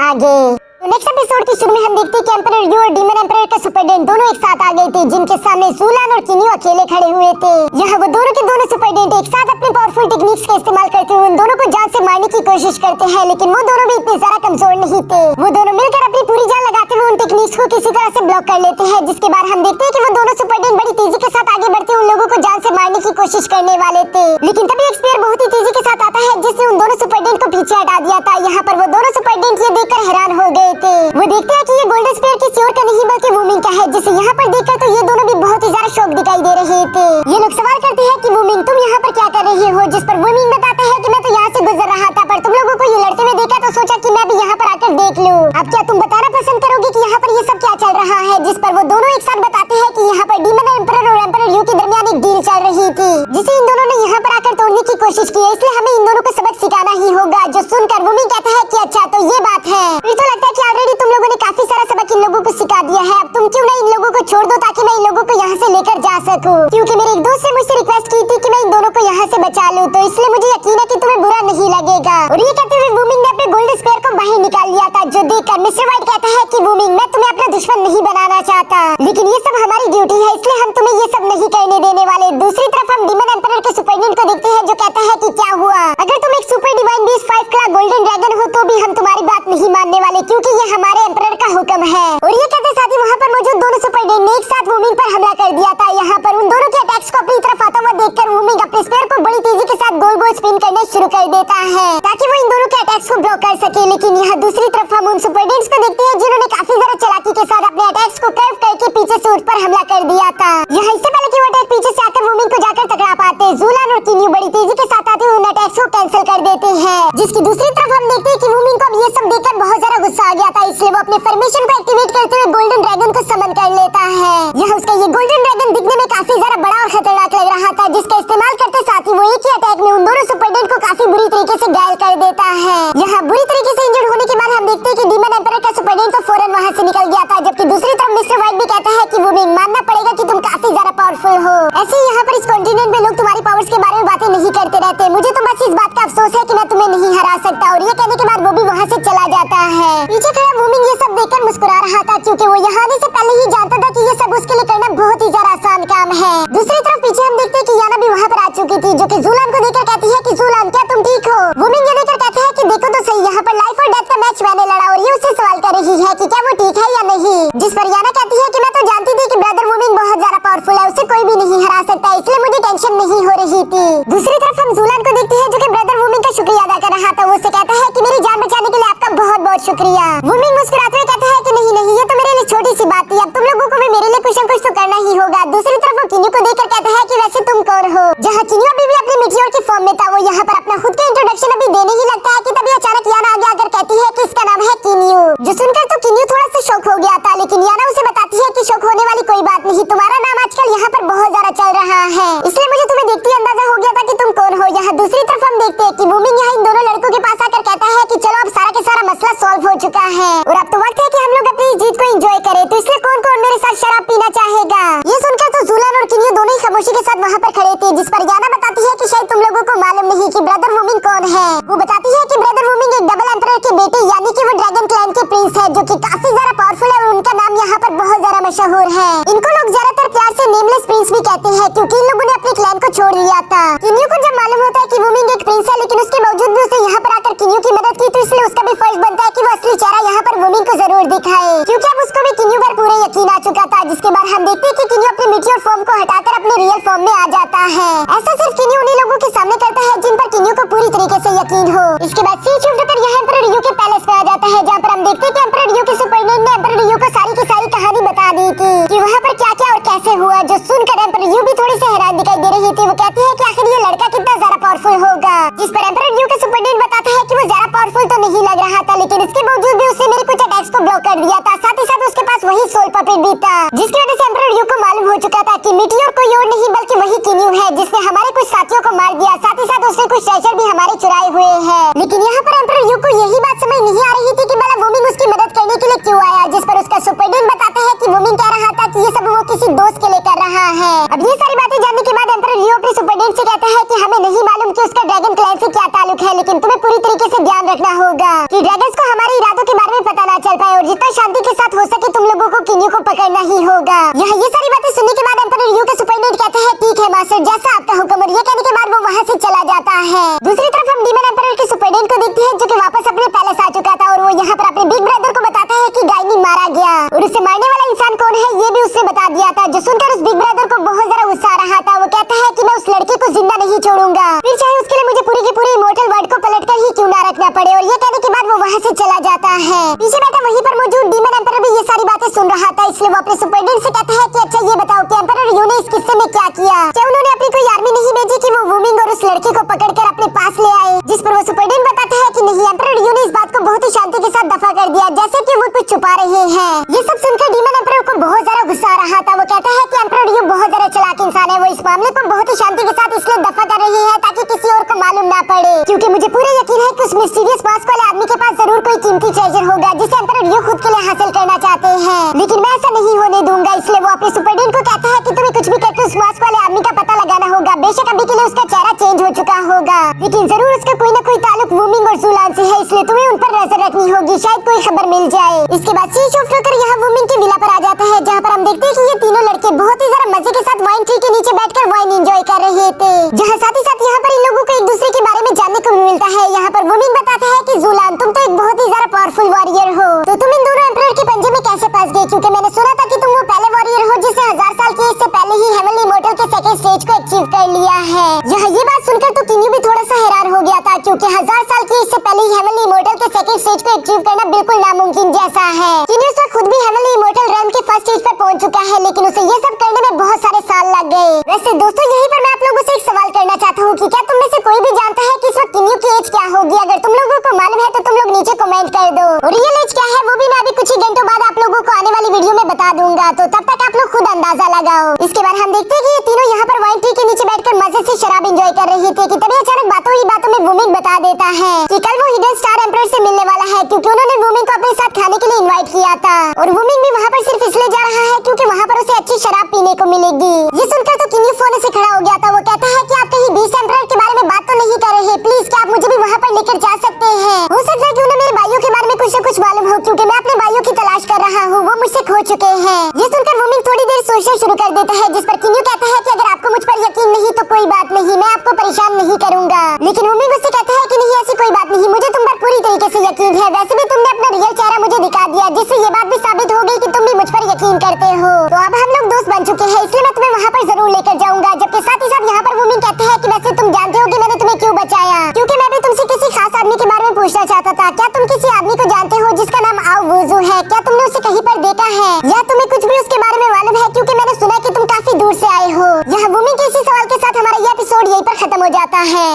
Speaker 1: आगे तो नेक्स्ट एपिसोड के शुरू में हम देखते हैं कि एम्परर यू और डीमन एम्परर का सुपरडेंट दोनों एक साथ आ गए थे, जिनके सामने ज़ूलान और किन्यू अकेले खड़े हुए थे। यहाँ वो दोनों के दोनों सुपरडेंट एक साथ अपने पावरफुल टेक्निक्स का इस्तेमाल करते हुए उन दोनों को जान से मारने की कोशिश करते हैं, लेकिन वो दोनों भी इतने ज्यादा कमजोर नहीं थे। वो दोनों मिलकर अपनी पूरी जान लगाते हुए उन टेक्निक्स को किसी तरह से ब्लॉक कर लेते हैं, जिसके बाद हम देखते हैं कि वो दोनों सुपरडेंट बड़ी तेजी के साथ आगे बढ़ते उन लोगों को जान से मारने की कोशिश करने वाले थे। लेकिन तभी एक स्पेयर बहुत ही तेजी के साथ आता है, जिसने उन दोनों सुपरडेंट को पीछे हटा दिया था। यहाँ पर वो दोनों सुपरडेंट ये देखकर हैरान हो गए थे। वो देखते हैं कि ये गोल्डन स्पेयर किसी और का नहीं बल्कि वूमिंग का है, जिसे यहाँ पर देखकर तो ये दोनों भी बहुत ही ज्यादा शॉक दिखाई दे रहे थे। ये लोग सवाल करते हैं कि वूमिंग तुम यहाँ पर क्या कर रहे हो, जिस पर वूमिंग बताता है कि मैं तो यहाँ से गुजर रहा था, पर तुम लोगों को ये लड़ते हुए देखा तो सोचा कि मैं भी यहाँ पर आकर देख लूं। अब क्या तुम बताना पसंद करोगे कि यहाँ पर ये सब क्या चल रहा है। जिस पर वो दोनों एक साथ बताते हैं कि यहाँ पर डीमन एम्परर और एम्परर यू के दरमियान एक डील चल रही थी, जिसे इन दोनों ने यहाँ पर आकर तोड़ने की कोशिश की है, इसलिए हमें इन दोनों को सबक सिखाना ही होगा। जो सुनकर वूमिंग कहता है कि अच्छा तो ये बात है, फिर तो लगता है कि ऑलरेडी तुम लोगों ने काफी सारा सबक इन लोगों को सिखा दिया है। अब तुम क्यों ना इन लोगों को छोड़ दो ताकि मैं इन लोगों को यहाँ से लेकर जा सकूं, क्योंकि मेरे एक दोस्त ने मुझसे रिक्वेस्ट की थी कि मैं इन दोनों को यहाँ से बचा लूं, तो इसलिए मुझे यकीन है कि तुम्हें बुरा नहीं लगेगा। और ये कहते हुए वूमिंग ने अपने गोल्डन स्पेयर को बाहर निकाल लिया था, जो देखकर मिस्टर व्हाइट कहता है कि वूमिंग मैं तुम्हें अपना दुश्मन नहीं बनाना चाहता, लेकिन ये सब हमारी ड्यूटी है, इसलिए हम तुम्हें ये सब नहीं करने देने वाले। दूसरी तरफ हम डीमन एम्परर के सुपरडेंट को देखते हैं जो कहता है कि क्या हुआ, अगर तुम एक super divine beast 5 class golden dragon हो तो भी हम तुम्हारी बात नहीं मानने वाले, क्योंकि ये हमारे एम्परर का हुक्म है। और ये कहते साथ ही वहाँ पर मौजूद दोनों सुपरडेंट ने एक साथ वूमिंग पर हमला कर दिया था। यहाँ पर उन दोनों के अटैक्स को अपनी तरफ आता हुआ देखकर वूमिंग अपने स्पेयर को बड़ी तेजी के साथ गोल गोल स्पिन करना शुरू कर देता है ताकि वो इन दोनों के अटैक्स को ब्लॉक कर सके। लेकिन यहाँ दूसरी तरफ हम उन सुपरडेंट्स को देखते हैं जिन्होंने काफी ज्यादा चालाकी के साथ अपने अटैक्स को कर्व करके पीछे से उस पर हमला कर दिया था। यहाँ इससे पहले कि वो अटैक पीछे से आकर वूमिंग को जाकर टकरा पाते, ज़ूलान और किन्यू बड़ी तेजी के साथ आते हुए उन अटैक्स को कैंसिल कर देते हैं। जिसकी दूसरी तरफ हम देखते हैं कि वूमिंग को अब ये सब देखकर बहुत ज्यादा गुस्सा आ गया था, इसलिए वो अपने फॉर्मेशन को एक्टिवेट करते हुए गोल्डन ड्रैगन को समन कर लेता है। यहाँ उसका ये गोल्डन ड्रैगन दिखने में काफी ज्यादा बड़ा और खतरनाक लग रहा था, जिसका इस्तेमाल करते साथ ही वो एक ही अटैक में उन दोनों सुपरडेंट को काफी बुरी तरीके से घायल कर देता है। यहाँ बुरी तरीके से इंजर्ड होने के बाद हम देखते हैं कि डीमन एम्परर का सुपरडेंट तो फौरन वहाँ से निकल गया था, जबकि दूसरी तरफ मिस्टर व्हाइट भी कहता है कि वूमिंग मानना पड़ेगा कि तुम काफी ज्यादा पावरफुल हो। ऐसे ही यहाँ पर इस कॉन्टिनेंट में लोग तुम्हारी पावर्स के बारे में बातें नहीं करते रहते, मुझे तो बस इस बात का अफसोस है कि मैं तुम्हें नहीं हरा सकता। और ये कहने के बाद वो भी वहाँ से चला जाता है। पीछे खड़ा वूमिंग ये सब देखकर मुस्कुरा रहा था, क्योंकि वो यहाँ आने से पहले ही जानता था कि ये सब उसके लिए करना बहुत ही ज्यादा आसान काम है। दूसरी तरफ पीछे हम देखते हैं कि याना भी वहाँ पर आ चुकी थी, जो कि ज़ूलान को देखकर कहती है कि ज़ूलान क्या तुम ठीक हो। वूमिंग ये देखकर कहता है कि देखो तो सही, यहाँ पर लाइफ और डेथ का मैच मैंने लड़ा और ये उससे सवाल कर रही है कि क्या वो ठीक है या नहीं। जिस पर याना कहती है कि मैं तो जानती थी कि ब्रदर वूमिंग बहुत ज्यादा पावरफुल है, उसे कोई भी नहीं हरा सकता, इसलिए मुझे टेंशन नहीं हो रही थी। दूसरी तरफ हम ज़ूलान को देखते हैं जो कि ब्रदर वूमिंग का शुक्रिया अदा कर रहा था। वो उससे कहता है कि मेरी जान बचाने के लिए आपका बहुत बहुत शुक्रिया। वूमिंग मुस्कुराते हुए कहता है कि नहीं नहीं, ये तो मेरे लिए छोटी सी बात थी, अब तुम लोगों को भी मेरे लिए कुछ न कुछ तो करना ही होगा। दूसरी तरफ वो किन्यू को देखकर कहता है कि वैसे तुम कौन हो। जहाँ किन्यू अभी भी अपने मिटियोर की फॉर्म में था, वो यहाँ पर अपना खुद का इंट्रोडक्शन अभी देने ही लगता है कि तभी अचानक याना आगे आकर कहती है कि इसका नाम है किन्यू। जो सुनकर तो किन्यू थोड़ा सा शॉक हो गया था, लेकिन याना उसे बताती है कि शॉक होने वाली कोई बात नहीं, तुम्हारा नाम आजकल यहाँ पर बहुत ज्यादा चल रहा है, इसलिए मुझे तुम्हें देखते ही अंदाजा हो गया था कि तुम कौन हो। यहाँ दूसरी तरफ हम देखते हैं कि वूमिंग यहाँ इन दोनों लड़कों के पास आकर कहता है कि चलो अब सारा के सारा मसला सॉल्व हो चुका है और अब तो वक्त है कि हम लोग अपनी जीत को एंजॉय करें, तो इसलिए कौन कौन मेरे साथ शराब पीना चाहेगा। ये सुनकर तो ज़ूलान और किन्यू दोनों ही खामोशी के साथ वहाँ पर खड़े थे, जिस पर याना बताती है कि शायद तुम लोगों को मालूम नहीं कि ब्रदर वूमिंग कौन है। वो बताती है कि ब्रदर वूमिंग एक डबल एम्परर के बेटे यानी कि वो ड्रैगन क्लैन के प्रिंस है, जो कि काफी ज्यादा पावरफुल है और उनका नाम यहाँ पर बहुत ज्यादा मशहूर है। इनको लोग ज्यादातर प्यार से नेमलेस प्रिंस भी कहते हैं, क्योंकि इन लोगों ने अपने क्लैन को छोड़ दिया था। किन्यू को जब मालूम होता है कि वूमिंग एक प्रिंस है, लेकिन उसके बावजूद भी उसने यहाँ पर आकर किन्यू की मदद की, तो इसलिए उसका भी फर्ज बनता है कि वो असली चेहरा यहाँ पर वूमिंग को जरूर दिखाए, क्योंकि अब उसको भी किन्यू पर पूरा यकीन आ चुका था। जिसके बाद हम देखते हैं कि किन्यू अपने मिटियोर फॉर्म को हटाकर अपने रियल फॉर्म में आ जाता है। ऐसा सिर्फ किन्यू उन्हीं लोगों के सामने करता है जिन पर किन्यू को पूरी तरीके से यकीन हो। इसके बाद सी शिफ्ट होकर यहाँ एम्परर यू के पैलेस में आ जाता है, जहाँ पर हम देखते हैं कि एम्परर यू के सुपरडेंट ने एम्परर यू को सारी की सारी कहानी बता दी थी कि वहाँ पर क्या क्या और कैसे हुआ, जो सुनकर एम्परर यू भी थोड़ी सी हैरान दिखाई दे रही थी। वो कहती है कि आखिर ये लड़का कितना ज्यादा पावरफुल होगा, जिस पर एम्परर यू के सुपरडेंट बताता है कि वो ज्यादा पावरफुल तो नहीं लग रहा था, लेकिन इसके बावजूद भी उसने मेरे कुछ अटैक्स को ब्लॉक कर दिया था, साथ ही साथ उसके पास वही सोल पपेट भी था, जिसकी वजह से एम्परर यू को मालूम हो चुका था कि मिटियोर कोई और नहीं बल्कि वही किन्यू है, जिसने हमारे कुछ साथियों को मार दिया, साथ ही साथ उसने कुछ ट्रेजर भी हमारे चुराए हुए हैं। लेकिन यहाँ पर एम्परर यू को यही बात समझ नहीं आ रही थी कि भला वूमिंग उसकी मदद करने के लिए क्यों आया, जिस पर उसका सुपरडेंट बताता है कि वूमिंग कह रहा था कि ये सब वो किसी दोस्त के लिए कर रहा है। अब ये सारी बातें जानने के बाद एम्परर यू अपने सुपरडेंट से कहता है कि हमें नहीं मालूम कि उसका ड्रैगन क्लैन से क्या ताल्लुक है, लेकिन तुम्हें पूरी तरीके से ध्यान रखना होगा कि ड्रैगन्स को हमारे इरादों के बारे में पता ना चल पाए, और जितना शांति के साथ हो सके तुम लोगों को किन्यू को पकड़ना ही होगा। यहाँ ये सारी बातें सुनने के बाद एम्परर यू के सुपरडेंट कहता है ठीक है मास्टर, जैसा आपका हुक्म, और ये कहने के बाद वो वहाँ से चला जाता है। दूसरी तरफ हम डीमन एम्परर के सुपरडेंट को देखते हैं जो कि वापस अपने पैलेस आ चुका था, और वो यहाँ पर अपने बिग ब्रदर को बताता है कि गायनी मारा गया और उसे मारने वाला इंसान कौन है ये भी उसने बता दिया था, जो सुनकर उस बिग ब्रदर को बहुत ज्यादा गुस्सा आ रहा था। वो कहता है कि मैं उस लड़के को जिंदा नहीं छोड़ूंगा, फिर चाहे उसके लिए मुझे पूरी की पूरी इमोर्टल वर्ल्ड को पलटकर ही क्यों ना रखना पड़े। और ये कहने के बाद वो वहाँ से चला जाता है। पीछे बैठा वहीं पर मौजूद डीमन एम्परर भी ये सारी बातें सुन रहा था, इसलिए वो अपने सुपरडेंट से कहता है कि अच्छा ये बताओ कि एम्परर यू ने इस किस्से में क्या किया, क्या उन्होंने अपनी कोई आर्मी नहीं भेजी कि वो वूमिंग और उस लड़के को पकड़कर अपने पास ले आए। जिस पर वो सुपरडेंट बताता है कि नहीं, एम्परर यू ने इस बात को बहुत ही शांति के साथ दफा कर दिया, जैसे कि वो कुछ छुपा रहे हैं। ये सब सुनकर डीमन एम्परर को बहुत ज्यादा गुस्सा आ रहा था। वो कहता है कि एम्परर यू बहुत ज्यादा चालाक इंसान है, वो इस मामले को बहुत ही शांति के साथ इसलिए दफा कर रही है ताकि किसी और को मालूम ना पड़े, क्योंकि मुझे पूरा यकीन है कि उस मिस्टीरियस मास्क वाले आदमी के पास जरूर कोई कीमती ट्रेजर होगा जिसे एम्परर यू खुद के लिए हासिल करना चाहते हैं, लेकिन मैं ऐसा नहीं होने दूंगा। इसलिए वो अपने सुपरडेंट को कहता है कि तुम्हें कुछ भी करके उस मास्क वाले आदमी का पता लगाना होगा, बेशक अभी के लिए उसका चेहरा चेंज हो चुका होगा, लेकिन जरूर उसका कोई ना कोई ताल्लुक वूमिंग और जुलान से है, इसलिए तुम्हें उन पर नजर रखनी होगी, शायद कोई खबर मिल जाए। इसके बाद सी शॉफ्ट होकर यहाँ वूमिंग की विला पर आ जाता है, जहाँ पर हम देखते हैं कि ये तीनों लड़के बहुत ही ज्यादा मजे के साथ वाइन ट्री के नीचे बैठकर वाइन एंजॉय कर रहे थे, जहाँ साथ ही साथ यहाँ पर इन लोगों को एक दूसरे के बारे में जानने को मिलता है। यहाँ पर वूमिंग बताता है कि जुलान तुम तो एक बहुत ही ज्यादा पावरफुल वॉरियर हो, तो तुम इन दोनों एम्परर के पंजे में कैसे फंस गए, क्योंकि मैंने सुना था कि तुम वो पहले वॉरियर हो जिसने 1000 साल की एज से पहले ही हेवनली इमॉर्टल के सेकंड स्टेज को अचीव कर लिया है। यहाँ ये बात सुनकर तो किन्यू भी थोड़ा सा हैरान हो गया था, क्योंकि 1000 साल की एज से पहले ही हेवनली इमॉर्टल के सेकंड स्टेज को अचीव करना बिल्कुल नामुमकिन जैसा है। किन्यू तो खुद भी हेवनली इमॉर्टल रन के फर्स्ट स्टेज पर पहुंच चुका है, लेकिन उसे ये सब करने में बहुत सारे साल लग गए। वैसे दोस्तों, यहीं पर मैं आप लोगों से एक सवाल करना चाहता हूँ कि क्या तुम में से कोई भी जानता है कि इस वक्त किन्यू की एज क्या होगी? अगर तुम लोगों को मालूम है तो तुम लोग नीचे कमेंट कर दो, और रियल एज क्या है वो भी मैं अभी कुछ ही घंटों बाद आप लोगों को आने वाली वीडियो में बता दूंगा, तो तब तक आप लोग खुद अंदाजा लगाओ। इसके बाद हम देखते हैं कि ये तीनों यहाँ पर वाइन ट्री के नीचे बैठकर मजे से शराब एंजॉय कर रहे थे कि तभी अचानक बातों ही बातों में वूमिंग बता देता है कि कल वो हिडन स्टार एम्परर से मिलने वाला है, क्योंकि उन्होंने वूमिंग को अपने साथ खाने के लिए इनवाइट किया था, और वूमिंग भी वहाँ पर सिर्फ इसलिए जा रहा है क्योंकि वहाँ पर उसे अच्छी शराब पीने को मिलेगी। ये सुनकर तो किन्यू फोन से खड़ा हो गया था। वो कहता है कि आप कहीं बीस्ट एम्परर के बारे में बात तो नहीं कर रहे, प्लीज क्या आप मुझे भी वहाँ पर लेकर जा सकते हैं? हो सकता है कि उन्हें मेरे भाइयों के बारे में कुछ न कुछ मालूम हो, क्योंकि मैं अपने भाइयों की तलाश कर रहा हूँ, वो मुझसे खो चुके हैं। ये सुनकर वूमिंग थोड़ी देर सोचना शुरू कर देता है, जिस पर किन्यू कहता है कि अगर आपको मुझ पर यकीन नहीं तो कोई बात नहीं, मैं आपको परेशान नहीं करूंगा। लेकिन वूमिंग उससे कहता है कि नहीं, ऐसी कोई बात नहीं, मुझे तुम पर पूरी तरीके से यकीन है। वैसे भी तुमने अपना रियल चेहरा मुझे दिखा दिया, जिससे ये बात भी साबित हो गई कि तुम भी मुझ पर यकीन करते हो। तो अब हम लोग दोस्त बन चुके हैं, इसलिए मैं तुम्हें वहाँ पर जरूर लेकर जाऊंगा। जबकि साथ ही साथ यहाँ पर वूमिंग कहते हैं कि वैसे तुम जानते हो कि मैंने तुम्हें क्यों बचाया, क्योंकि मैं भी तुमसे किसी खास आदमी के बारे में पूछना चाहता था। क्या तुम किसी आदमी को जानते हो जिसका नाम आओ वुजू है? क्या तुमने उसे कहीं पर देखा है, या तुम्हें कुछ भी उसके बारे में मालूम है? क्योंकि मैंने सुना कि तुम काफी दूर से आए हो। यहाँ वूमिंग के इसी सवाल के साथ हमारा ये एपिसोड यहीं पर खत्म हो जाता है।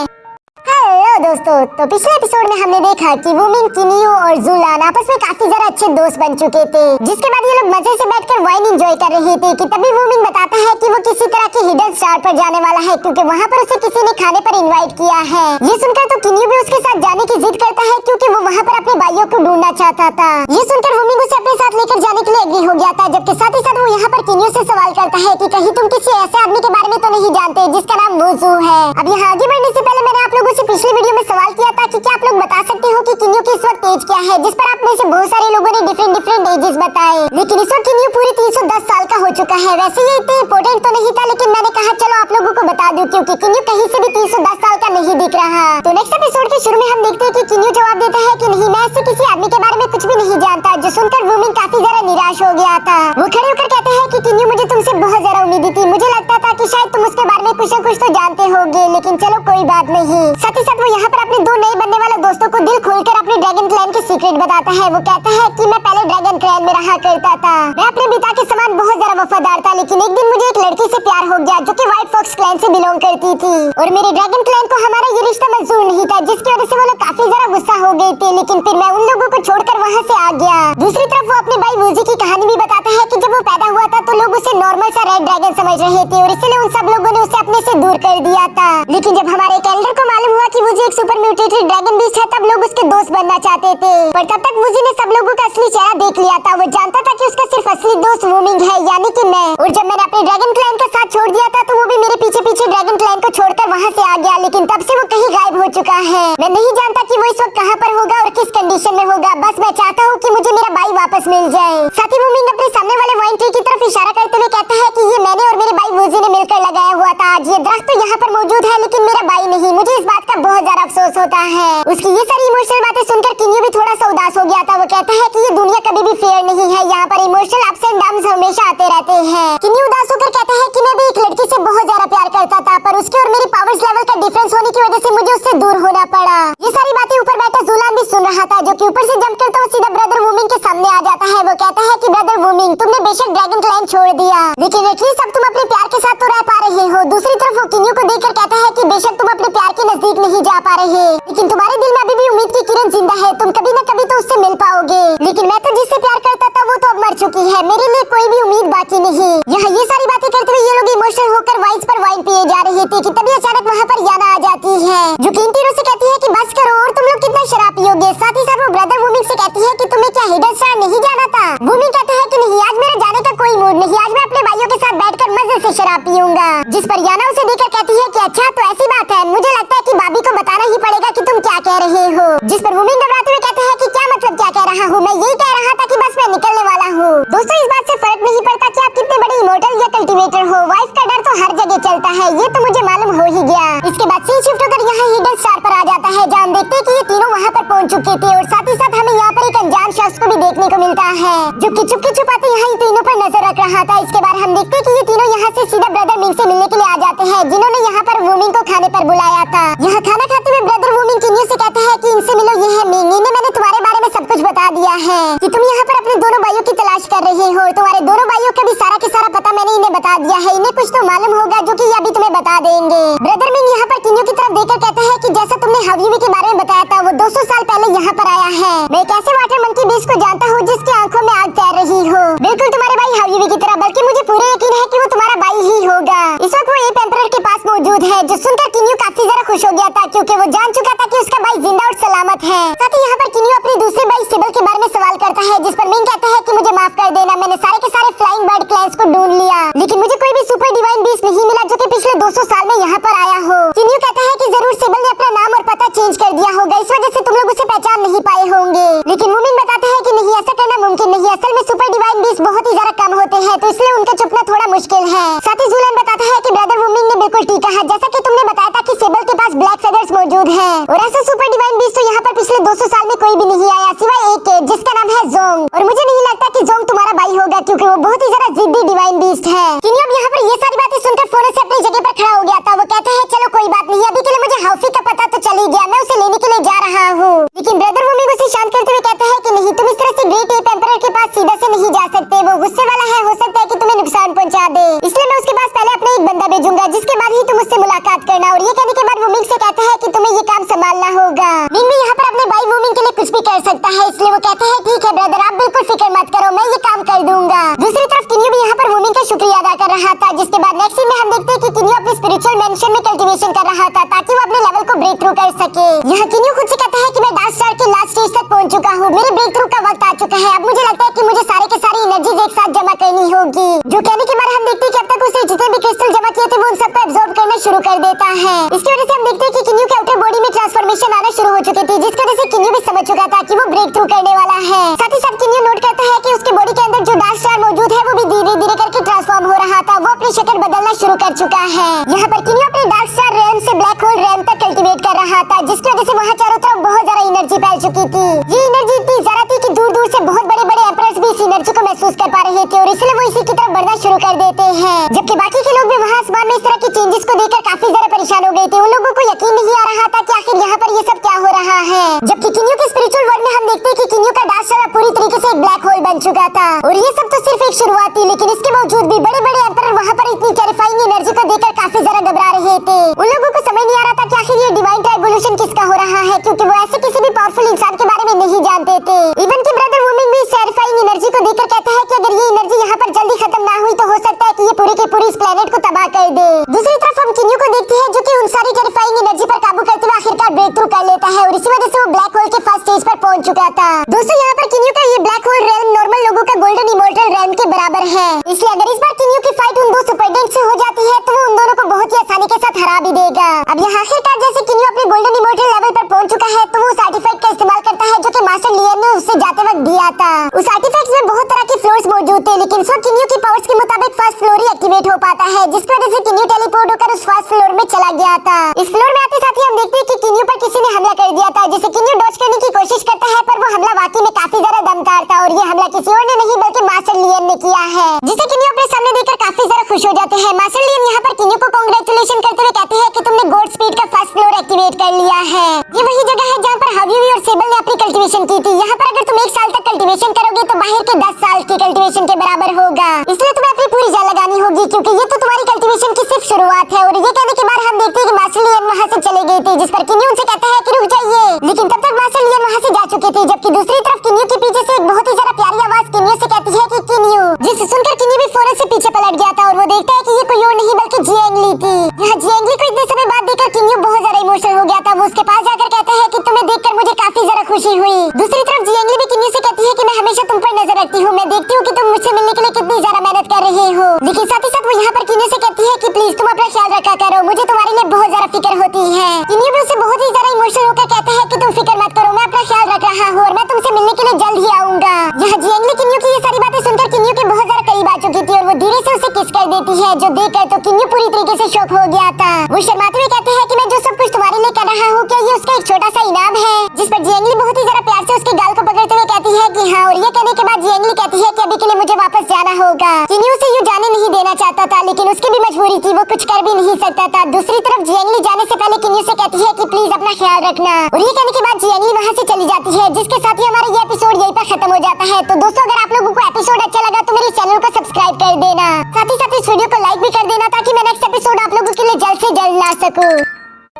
Speaker 1: हेलो दोस्तों, तो पिछले एपिसोड में हमने देखा कि वूमिंग, किन्यू और जुलान आपस में काफी ज्यादा अच्छे दोस्त बन चुके थे, जिसके बाद ये लोग मजे से बैठकर वाइन एंजॉय कर रहे थे कि तभी वूमिंग बताता है कि वो किसी तरह के हिडन स्टार पर जाने वाला है, क्योंकि वहाँ पर उसे किसी ने खाने पर इनवाइट किया है। ये सुनकर तो किन्यू भी उसके साथ जाने की जिद करता है, क्योंकि वो वहाँ पर अपने भाइयों को ढूंढना चाहता था। ये सुनकर वूमिंग उसे अपने साथ लेकर जाने के लिए एग्री हो गया था, जबकि साथ ही साथ वो यहाँ पर किन्यू से सवाल करता है कि कहीं तुम किसी ऐसे आदमी के बारे में तो नहीं जानते जिसका नाम वुजू है? अब यहाँ आगे बढ़ने से पहले मैंने आप लोगों से पिछली वीडियो में सवाल किया था कि क्या आप लोग बता सकते हो कि किन्यू की इस वक्त एज क्या है, जिस पर आप में से बहुत सारे लोगों ने डिफरेंट एजेस बताए, लेकिन इस वक्त किन्यू पूरी 310 साल का हो चुका है। वैसे ये इतना इम्पोर्टेंट तो नहीं था, लेकिन मैंने कहा चलो आप लोगों को बता दूं, क्योंकि किन्यू कहीं से भी 310 साल का नहीं दिख रहा। तो नेक्स्ट एपिसोड के शुरू में हम देखते हैं कि किन्यू जवाब देता है कि नहीं, मैं ऐसे किसी आदमी के बारे में कुछ भी नहीं जानता, जो सुनकर वूमिंग काफी ज्यादा निराश हो गया था। वो खड़े होकर कहते हैं कि किन्यू, मुझे तुमसे बहुत ज्यादा उम्मीद थी, मुझे लगता था कि शायद तुम उसके बारे में कुछ न कुछ तो जानते होगे, लेकिन चलो कोई बात नहीं। साथ ही साथ वो यहाँ पर अपने दो नए बनने वाले दोस्तों को दिल खोलकर अपने ड्रैगन क्लैन के सीक्रेट बताता है। वो कहता है कि मैं पहले ड्रैगन क्लैन में रहा करता था, मैं अपने पिता के समान बहुत ज्यादा वफादार था, लेकिन एक दिन मुझे एक लड़की से प्यार हो गया जो कि व्हाइट फॉक्स क्लैन से बिलोंग करती थी, और मेरे ड्रैगन क्लैन को हमारा ये रिश्ता मंजूर नहीं था, जिसकी वजह से वो लोग काफी ज्यादा गुस्सा हो गए थे, लेकिन फिर मैं उन लोगों को छोड़कर वहाँ से आ गया। दूसरी तरफ वो अपने भाई वूजी की कहानी भी बताता है कि जब वो पैदा हुआ था तो लोग उसे नॉर्मल सा रेड ड्रैगन समझ रहे थे, और इसलिए उन सब लोगों ने उसे अपने से दूर कर दिया था। लेकिन जब हमारे एक एल्डर को मालूम हुआ कि वूजी एक सुपर म्यूटेटेड ड्रैगन बीस्ट है, तब लोग उसके दोस्त बनना चाहते थे, पर तब तक वूजी ने सब लोगों का असली चेहरा देख लिया था। वो जानता था कि उसका सिर्फ असली दोस्त वूमिंग है, यानी कि मैं। और जब मैंने अपने ड्रैगन क्लैन का साथ छोड़ दिया था तो वो भी मेरे पीछे पीछे ड्रैगन क्लैन को छोड़कर वहाँ से आ गया, लेकिन तब से वो कहीं गायब हो चुका है। मैं नहीं जानता कि वो इस वक्त कहाँ पर होगा और किस कंडीशन में होगा, बस मैं चाहता हूँ कि मुझे मेरा भाई वापस मिल जाए। साथ ही वूमिंग अपने सामने वाले वाइन ट्री की तरफ इशारा करते हुए कहता है कि ये मैंने और मेरे भाई वूजी ने मिलकर लगाया हुआ था। आज ये दरख्त तो यहाँ पर मौजूद है, लेकिन मेरा भाई नहीं। मुझे इस बात का बहुत ज्यादा अफसोस होता है। उसकी ये सारी इमोशनल बातें सुनकर किन्यू भी थोड़ा सा उदास हो गया था। वो कहता है कि ये दुनिया कभी भी फेयर नहीं है, यहाँ पर इमोशनल अप्स एंड डाउन्स हमेशा आते रहते हैं। किन्यू उदास होकर कहता है कि मैं भी एक लड़की से बहुत ज्यादा प्यार करता था, पर उसके और मेरी पावर्स लेवल का डिफरेंस होने की वजह से मुझे उससे दूर होना पड़ा। ये सारी बातें ऊपर बैठा जुलान भी सुन रहा था, जो कि ऊपर से जंप करता हुआ सीधा ब्रदर वूमिंग के सामने आ जाता है। वो कहता है कि ब्रदर वूमिंग, तुमने बेशक ड्रैगन क्लैन छोड़ दिया, लेकिन एटलीस्ट अब तुम अपने प्यार के साथ तो रह पा रहे हो। दूसरी तरफ वो किन्यू को देखकर कहता है कि बेशक तुम अपने प्यार के नजदीक नहीं जा पा रहे, लेकिन तुम्हारे दिल में अभी भी उम्मीद की किरण जिंदा है, तुम कभी न कभी तो उससे मिल पाओगे। लेकिन मैं तो जिससे प्यार करता था वो तो अब मर चुकी है, मेरे लिए कोई भी उम्मीद बाकी नहीं। यहाँ ये सारी बातें करते हुए ये लोग इमोशनल होकर वाइन्स पर वाइन पिए जा रहे थे कि तभी अचानक वहाँ पर याना आ जाती है, जो कि इन तीनों से कहती है कि बस करो, और तुम लोग कितना शराब पियोगे। साथ ही साथ वो ब्रदर वूमिंग से कहती है कि तुम्हें क्या हिडन स्टार नहीं जाना था? वूमिंग कहता है कि नहीं, आज मेरा जाने का कोई मूड नहीं, आज मैं अपने भाइयों के साथ बैठकर मजे से शराब पीऊंगा। जिस पर याना उसे देखकर कहती है कि अच्छा तो ऐसी बात है, मुझे लगता है कि भाभी को बताना ही पड़ेगा कि तुम क्या कह रहे हो। जिस पर वुमिन घबराते हुए कहते हैं कि क्या मतलब क्या कह रहा हूँ, मैं यही कह रहा था कि बस मैं निकलने वाला हूँ। दोस्तों इस बात से फर्क नहीं पड़ता कि आप कितने बड़े इमोर्टल या कल्टीवेटर हो, वाइफ का डर तो हर जगह चलता है, ये तो मुझे मालूम हो ही गया। इसके बाद सीन शिफ्ट होकर यहाँ हिडन स्टार पर आ जाता है, जहाँ हम देखते हैं कि ये तीनों वहाँ पर पहुँच चुके थे और साथ ही साथ हमें यहाँ पर एक अनजान शख्स को भी देखने को मिलता है जो कि चुपके छुपाते यहाँ इन तीनों पर नजर रख रहा था। इसके बाद हम देखते हैं कि ये तीनों यहाँ से सीधा ब्रदर मिंग से मिलने के लिए आ जाते हैं, जिन्होंने यहाँ पर वुमिंग को खाने पर बुलाया था। यहाँ खाना खाते हुए ब्रदर वुमिंग किन्यू से कहता है कि इनसे मिलो, ये है मिंग, इन्हें मैंने तुम्हारे बारे में सब कुछ बता दिया है कि तुम यहाँ पर अपने दोनों भाइयों की तलाश कर रहे हो। तुम्हारे दोनों भाइयों का भी सारा के सारा पता मैंने इन्हें बता दिया है, इन्हें कुछ तो मालूम होगा जो कि अभी तुम्हें बता देंगे। ब्रदर मिंग यहाँ पर किन्यू की तरफ देखकर कहता है कि जैसा तुमने हावीवी के बारे में बताया था, वो 200 साल पहले यहाँ पर आया है। मैं एक ऐसे वाटर मंकी बीस्ट को जानता हूँ जिसकी आंखों में आग तैर रही हो, बिल्कुल तुम्हारे भाई हावीवी की तरह, बल्कि मुझे पूरा यकीन है कि वो तुम्हारा भाई ही होगा। इस वक्त वो एप एम्परर के पास मौजूद है, जो सुनकर किन्यू काफी ज्यादा खुश हो गया था क्योंकि वो जान चुका था कि उसका भाई जिंदा और सलामत है। साथ ही यहाँ पर किन्यू अपने दूसरे भाई सिबल के बारे में सवाल करता है, जिस पर मिंग कहता है कि मुझे माफ कर देना, मैंने सारे के सारे फ्लाइंग बर्ड क्लैंस को ढूंढ लिया, लेकिन मुझे कोई भी सुपर डिवाइन बीस्ट नहीं मिला जो कि पिछले 200 साल में यहाँ पर आया हो। किन्यू कहता है कि जरूर सिबल ने अपना नाम और पता चेंज कर दिया होगा, इस वजह से तुम लोग उसे पहचान नहीं पाए होंगे। लेकिन वुमिन बताते हैं कि नहीं, ऐसा करना मुमकिन नहीं, असल में सुपर डिवाइन बीस्ट बहुत ही ज्यादा कम होते हैं, तो इसलिए उनका छुपना थोड़ा मुश्किल है। साथ ही जुलान बताता है कि ब्रदर वुमिन ने बिल्कुल ठीक कहा, जैसा कि तुमने बताया था कि सिबल के पास ब्लैक फेदर्स मौजूद है और ऐसा सुपर डिवाइन बीस्ट तो यहाँ पर पिछले 200 साल में कोई भी नहीं आया सिवाय एक के, जिसका नाम है जोंग, और मुझे नहीं लगता कि जोंग तुम्हारा भाई होगा क्योंकि वो बहुत ही ज्यादा जिद्दी डिवाइन बीस्ट है। किन्यू अब यहाँ पर ये सारी बातें सुनकर फोन से अपनी जगह पर खड़ा हो गया था। वो कहता है चलो कोई बात नहीं, अभी के लिए मुझे हाउफी का पता तो चल ही गया, मैं उसे लेने के लिए जा रहा हूँ। लेकिन ब्रदर वुमिन उसे शांत करते हुए कहता है कि नहीं, तुम इस तरह से ग्रेट एप एम्परर के पास सीधा से नहीं जा सकते, वो गुस्से वाला है, हो सकता है कि तुम्हें नुकसान पहुंचा दे, इसलिए मैं उसके पास पहले अपना एक बंदा भेजूंगा जिसके बाद ही तुम उससे मुलाकात करना। और ये कहने के बाद वो मिंग से कहता है कि तुम्हें ये काम संभालना होगा। मिंग भी यहाँ पर अपने भाई वुमिन के लिए कुछ भी कर सकता है, इसलिए वो कहता है ठीक है ब्रदर, आप बिल्कुल फिक्र मत करो, मैं ये काम कर दूंगा। दूसरी तरफ किन्यू भी यहाँ पर वुमिन का शुक्रिया अदा कर रहा था, जिसके बाद नेक्स्ट सीन में हम देखते हैं कि किन्यू अपने स्पिरिचुअल मेंशन में कल्टीवेशन कर रहा था ताकि वो अपने लेवल को ब्रेक थ्रू कर सके। यहाँ किन्यू खुद से कहता है कि मैं डार्क स्टार के लास्ट स्टेज तक पहुंच चुका हूँ, मेरे ब्रेक थ्रू का वक्त आ चुका है, अब मुझे लगता है कि मुझे सारे के सारी एनर्जीज एक साथ जमा करनी होगी। जो कहने के बाद हम देखते हैं कि अब तक उसे जितने भी क्रिस्टल जमा किए थे वो उन सबको एब्जॉर्ब करना शुरू कर देता है। इसकी वजह से हम देखते हैं कि किन्यू के आउटर बॉडी में ट्रांसफॉर्मेशन आना शुरू हो चुकी थी, जिसकी वजह से किन्यू भी समझ चुका था कि वो ब्रेक थ्रू करने वाला है। साथ ही साथ किन्यू नोट करता है कि उसके बॉडी के अंदर जो डार्क स्टार मौजूद है वो भी धीरे धीरे करके ट्रांसफॉर्म हो रहा था, वो अपनी शक्ल बदलना शुरू कर चुका है। यहाँ पर किन्यू अपने डार्क स्टार रैम से ब्लैक होल रैम तक कल्टीवेट कर रहा था, जिसकी वजह से वहाँ चारों तरफ बहुत ज्यादा एनर्जी फैल चुकी थी। ये एनर्जी इतनी ज्यादा थी कि दूर दूर से बहुत बड़े बड़े एम्परर्स भी इस एनर्जी को महसूस कर पा रहे थे और इसलिए वो इसी की तरफ बढ़ना शुरू कर देते हैं, जबकि बाकी के लोग भी वहाँ आसमान में इस तरह की चेंजेस को देखकर काफी ज्यादा परेशान हो गए थे। उन लोगों को यकीन नहीं आ रहा था कि आखिर यहाँ पर ये सब क्या हो रहा है। जबकि किन्यू के स्पिरिचुअल वर्ल्ड में हम देखते हैं कि किन्यू का डार्क स्टार पूरी तरीके से एक ब्लैक होल बन चुका था और ये सब तो सिर्फ एक शुरुआत थी, लेकिन इसके बावजूद भी बड़े बड़े एम्परर वहाँ पर इतनी टेरिफाइंग एनर्जी को देखकर काफी ज्यादा घबरा रहे थे। उन लोगों को समझ नहीं आ रहा था कि आखिर ये डिवाइन ट्राइबोल्यूशन किसका हो रहा है, क्योंकि वो ऐसे किसी भी पावरफुल इंसान के बारे में नहीं जानते थे। इवन कि ब्रदर वुमिन भी टेरिफाइंग एनर्जी को देखकर कहता है कि अगर ये एनर्जी यहाँ पर जल्दी खत्म ना हुई तो हो सकता है कि ये पूरी की पूरी इस प्लेनेट को तबाह कर दे। दूसरी तरफ हम किन्यू को देखते हैं जो कि उन सारी टेरिफाइंग एनर्जी पर काबू करते हुए आखिरकार ब्रेक थ्रू कर लेता है और इसी वजह से वो ब्लैक होल के फर्स्ट स्टेज पर पहुंच चुका था। दोस्तों यहाँ पर किन्यू का ये ब्लैक होल रेल्म नॉर्मल लोगों का गोल्डन इमॉर्टल रेल्म के बराबर है, इसलिए अगर इस बार किन्यू की फाइट उन दो सुपरडेंट से हो जाती है तो वो उन दोनों को बहुत ही आसानी के साथ हरा भी देगा। अब यहाँ आखिरकार जैसे किन्यू अपने गोल्डन इमॉर्टल लेवल पर पहुंच चुका है तो वो उस आर्टिफैक्ट का इस्तेमाल करता है जो कि मास्टर लियन ने उससे जाते वक्त दिया था। उस आर्टिफैक्ट में बहुत तरह के फ्लोर्स मौजूद थे, लेकिन सब किन्यू की पावर्स के मुताबिक फर्स्ट फ्लोर ही एक्टिवेट हो पाता है, जिसकी वजह से किन्यू टेलीपोर्ट होकर उस फर्स्ट फ्लोर में चला गया था। इस फ्लोर में आते साथ ही हम देखते हैं कि किन्यू पर किसी ने हमला कर दिया था, जिसे किन्यू डॉज करने की कोशिश करता है, पर वो हमला वाकई में काफी ज्यादा दमदार था और ये हमला किसी और ने नहीं बल्कि मास्टर लियन ने किया है, जिसे किन्यू अपने सामने देखकर काफी ज्यादा खुश हो जाते हैं। मास्टर लियन यहाँ पर किन्यू को कांग्रेचुलेशन करते हुए कहते हैं कि तुमने गॉड स्पीड का फर्स्ट फ्लोर एक्टिवेट कर लिया है। ये वही जगह है जहाँ पर हावीवी और सेबल ने अपनी कल्टीवेशन की थी। यहाँ पर अगर तुम 1 साल तक कल्टीवेशन करोगे तो बाहर के 10 साल की कल्टीवेशन के बराबर होगा, इसलिए तुम्हें अपनी पूरी जान लगानी होगी क्योंकि ये तो तुम्हारी कल्टीवेशन की सिर्फ शुरुआत है। और ये कहने के बाद हम देखते हैं कि मास्टर लियन वहाँ से चले गए थे, जिस पर किन्यू उनसे कहता है कि रुक जाइए, लेकिन तब तक मास्टर लियन वहाँ से जा चुके थे। जबकि दूसरी तरफ किन्यू के पीछे से एक बहुत ही ज्यादा प्यारी आवाज किन्यू से कहती है कि किन्यू, जिसे सुनकर किन्यू भी फौरन से पीछे पलट गया था है और वो देखता है कि ये कोई और नहीं बल्कि जियांगली थी। यहाँ जियांगली को इतने समय बाद देखकर किन्यू बहुत ज्यादा इमोशनल हो गया था। वो उसके पास जाकर कहता है कि तुम्हें देखकर मुझे काफी ज्यादा खुशी हुई। दूसरी तरफ जियांगली भी किन्यू से कहती है कि मैं हमेशा तुम पर नजर रखती हूँ, मैं देखती हूँ कि तुम मुझसे मिलने के लिए कितनी ज्यादा मेहनत कर रहे हो। लेकिन साथ ही साथ वो यहाँ पर किन्यू से कहती है कि प्लीज तुम अपना ख्याल रखा करो, मुझे तुम्हारे लिए बहुत ज्यादा फिक्र होती है। किन्यू भी उसे बहुत ही ज्यादा इमोशनल होकर कहता है कि तुम फिक्र मत करो, मैं अपना ख्याल रख रहा हूँ और मैं तुमसे मिलने के लिए जल्द ही आऊंगा। यहाँ जियांगली किन्यू की ये सारी बातें सुनकर किन्यू के बहुत ज्यादा करीब आ चुकी थी और वो धीरे से उसे किस कर देती है, जो देखकर तो किन्यू पूरी तरीके से शॉक हो गया था। वो शर्माते हुए कहते हैं कि मैं जो सब कुछ तुम्हारे लिए कर रहा हूँ क्या ये उसका एक छोटा सा इनाम है? जिस पर जियांगली बहुत ही ज्यादा प्यार से उसके गाल को पकड़ते हुए कहती है कि हाँ, और ये कहने के बाद जियांगली कहती है कि अभी के लिए मुझे वापस जाना होगा। किन्यू उसे यूं जाने नहीं देना चाहता था, लेकिन उसकी भी मजबूरी थी, वो कुछ कर भी नहीं सकता था। दूसरी तरफ जियांगली जाने से पहले किन्यू से कहती है कि प्लीज अपना ख्याल रखना, और ये कहने के बाद जियांगली वहाँ से चली जाती है, जिसके साथ ही हमारा ये एपिसोड यहीं पर खत्म हो जाता है। तो दोस्तों, अगर आप लोगों को एपिसोड अच्छा लगा तो मेरे चैनल को सब्सक्राइब कर देना, साथ ही साथ इस वीडियो को लाइक भी कर देना ताकि मैं नेक्स्ट एपिसोड आप लोगों के लिए जल्द से जल्द ला सकूं।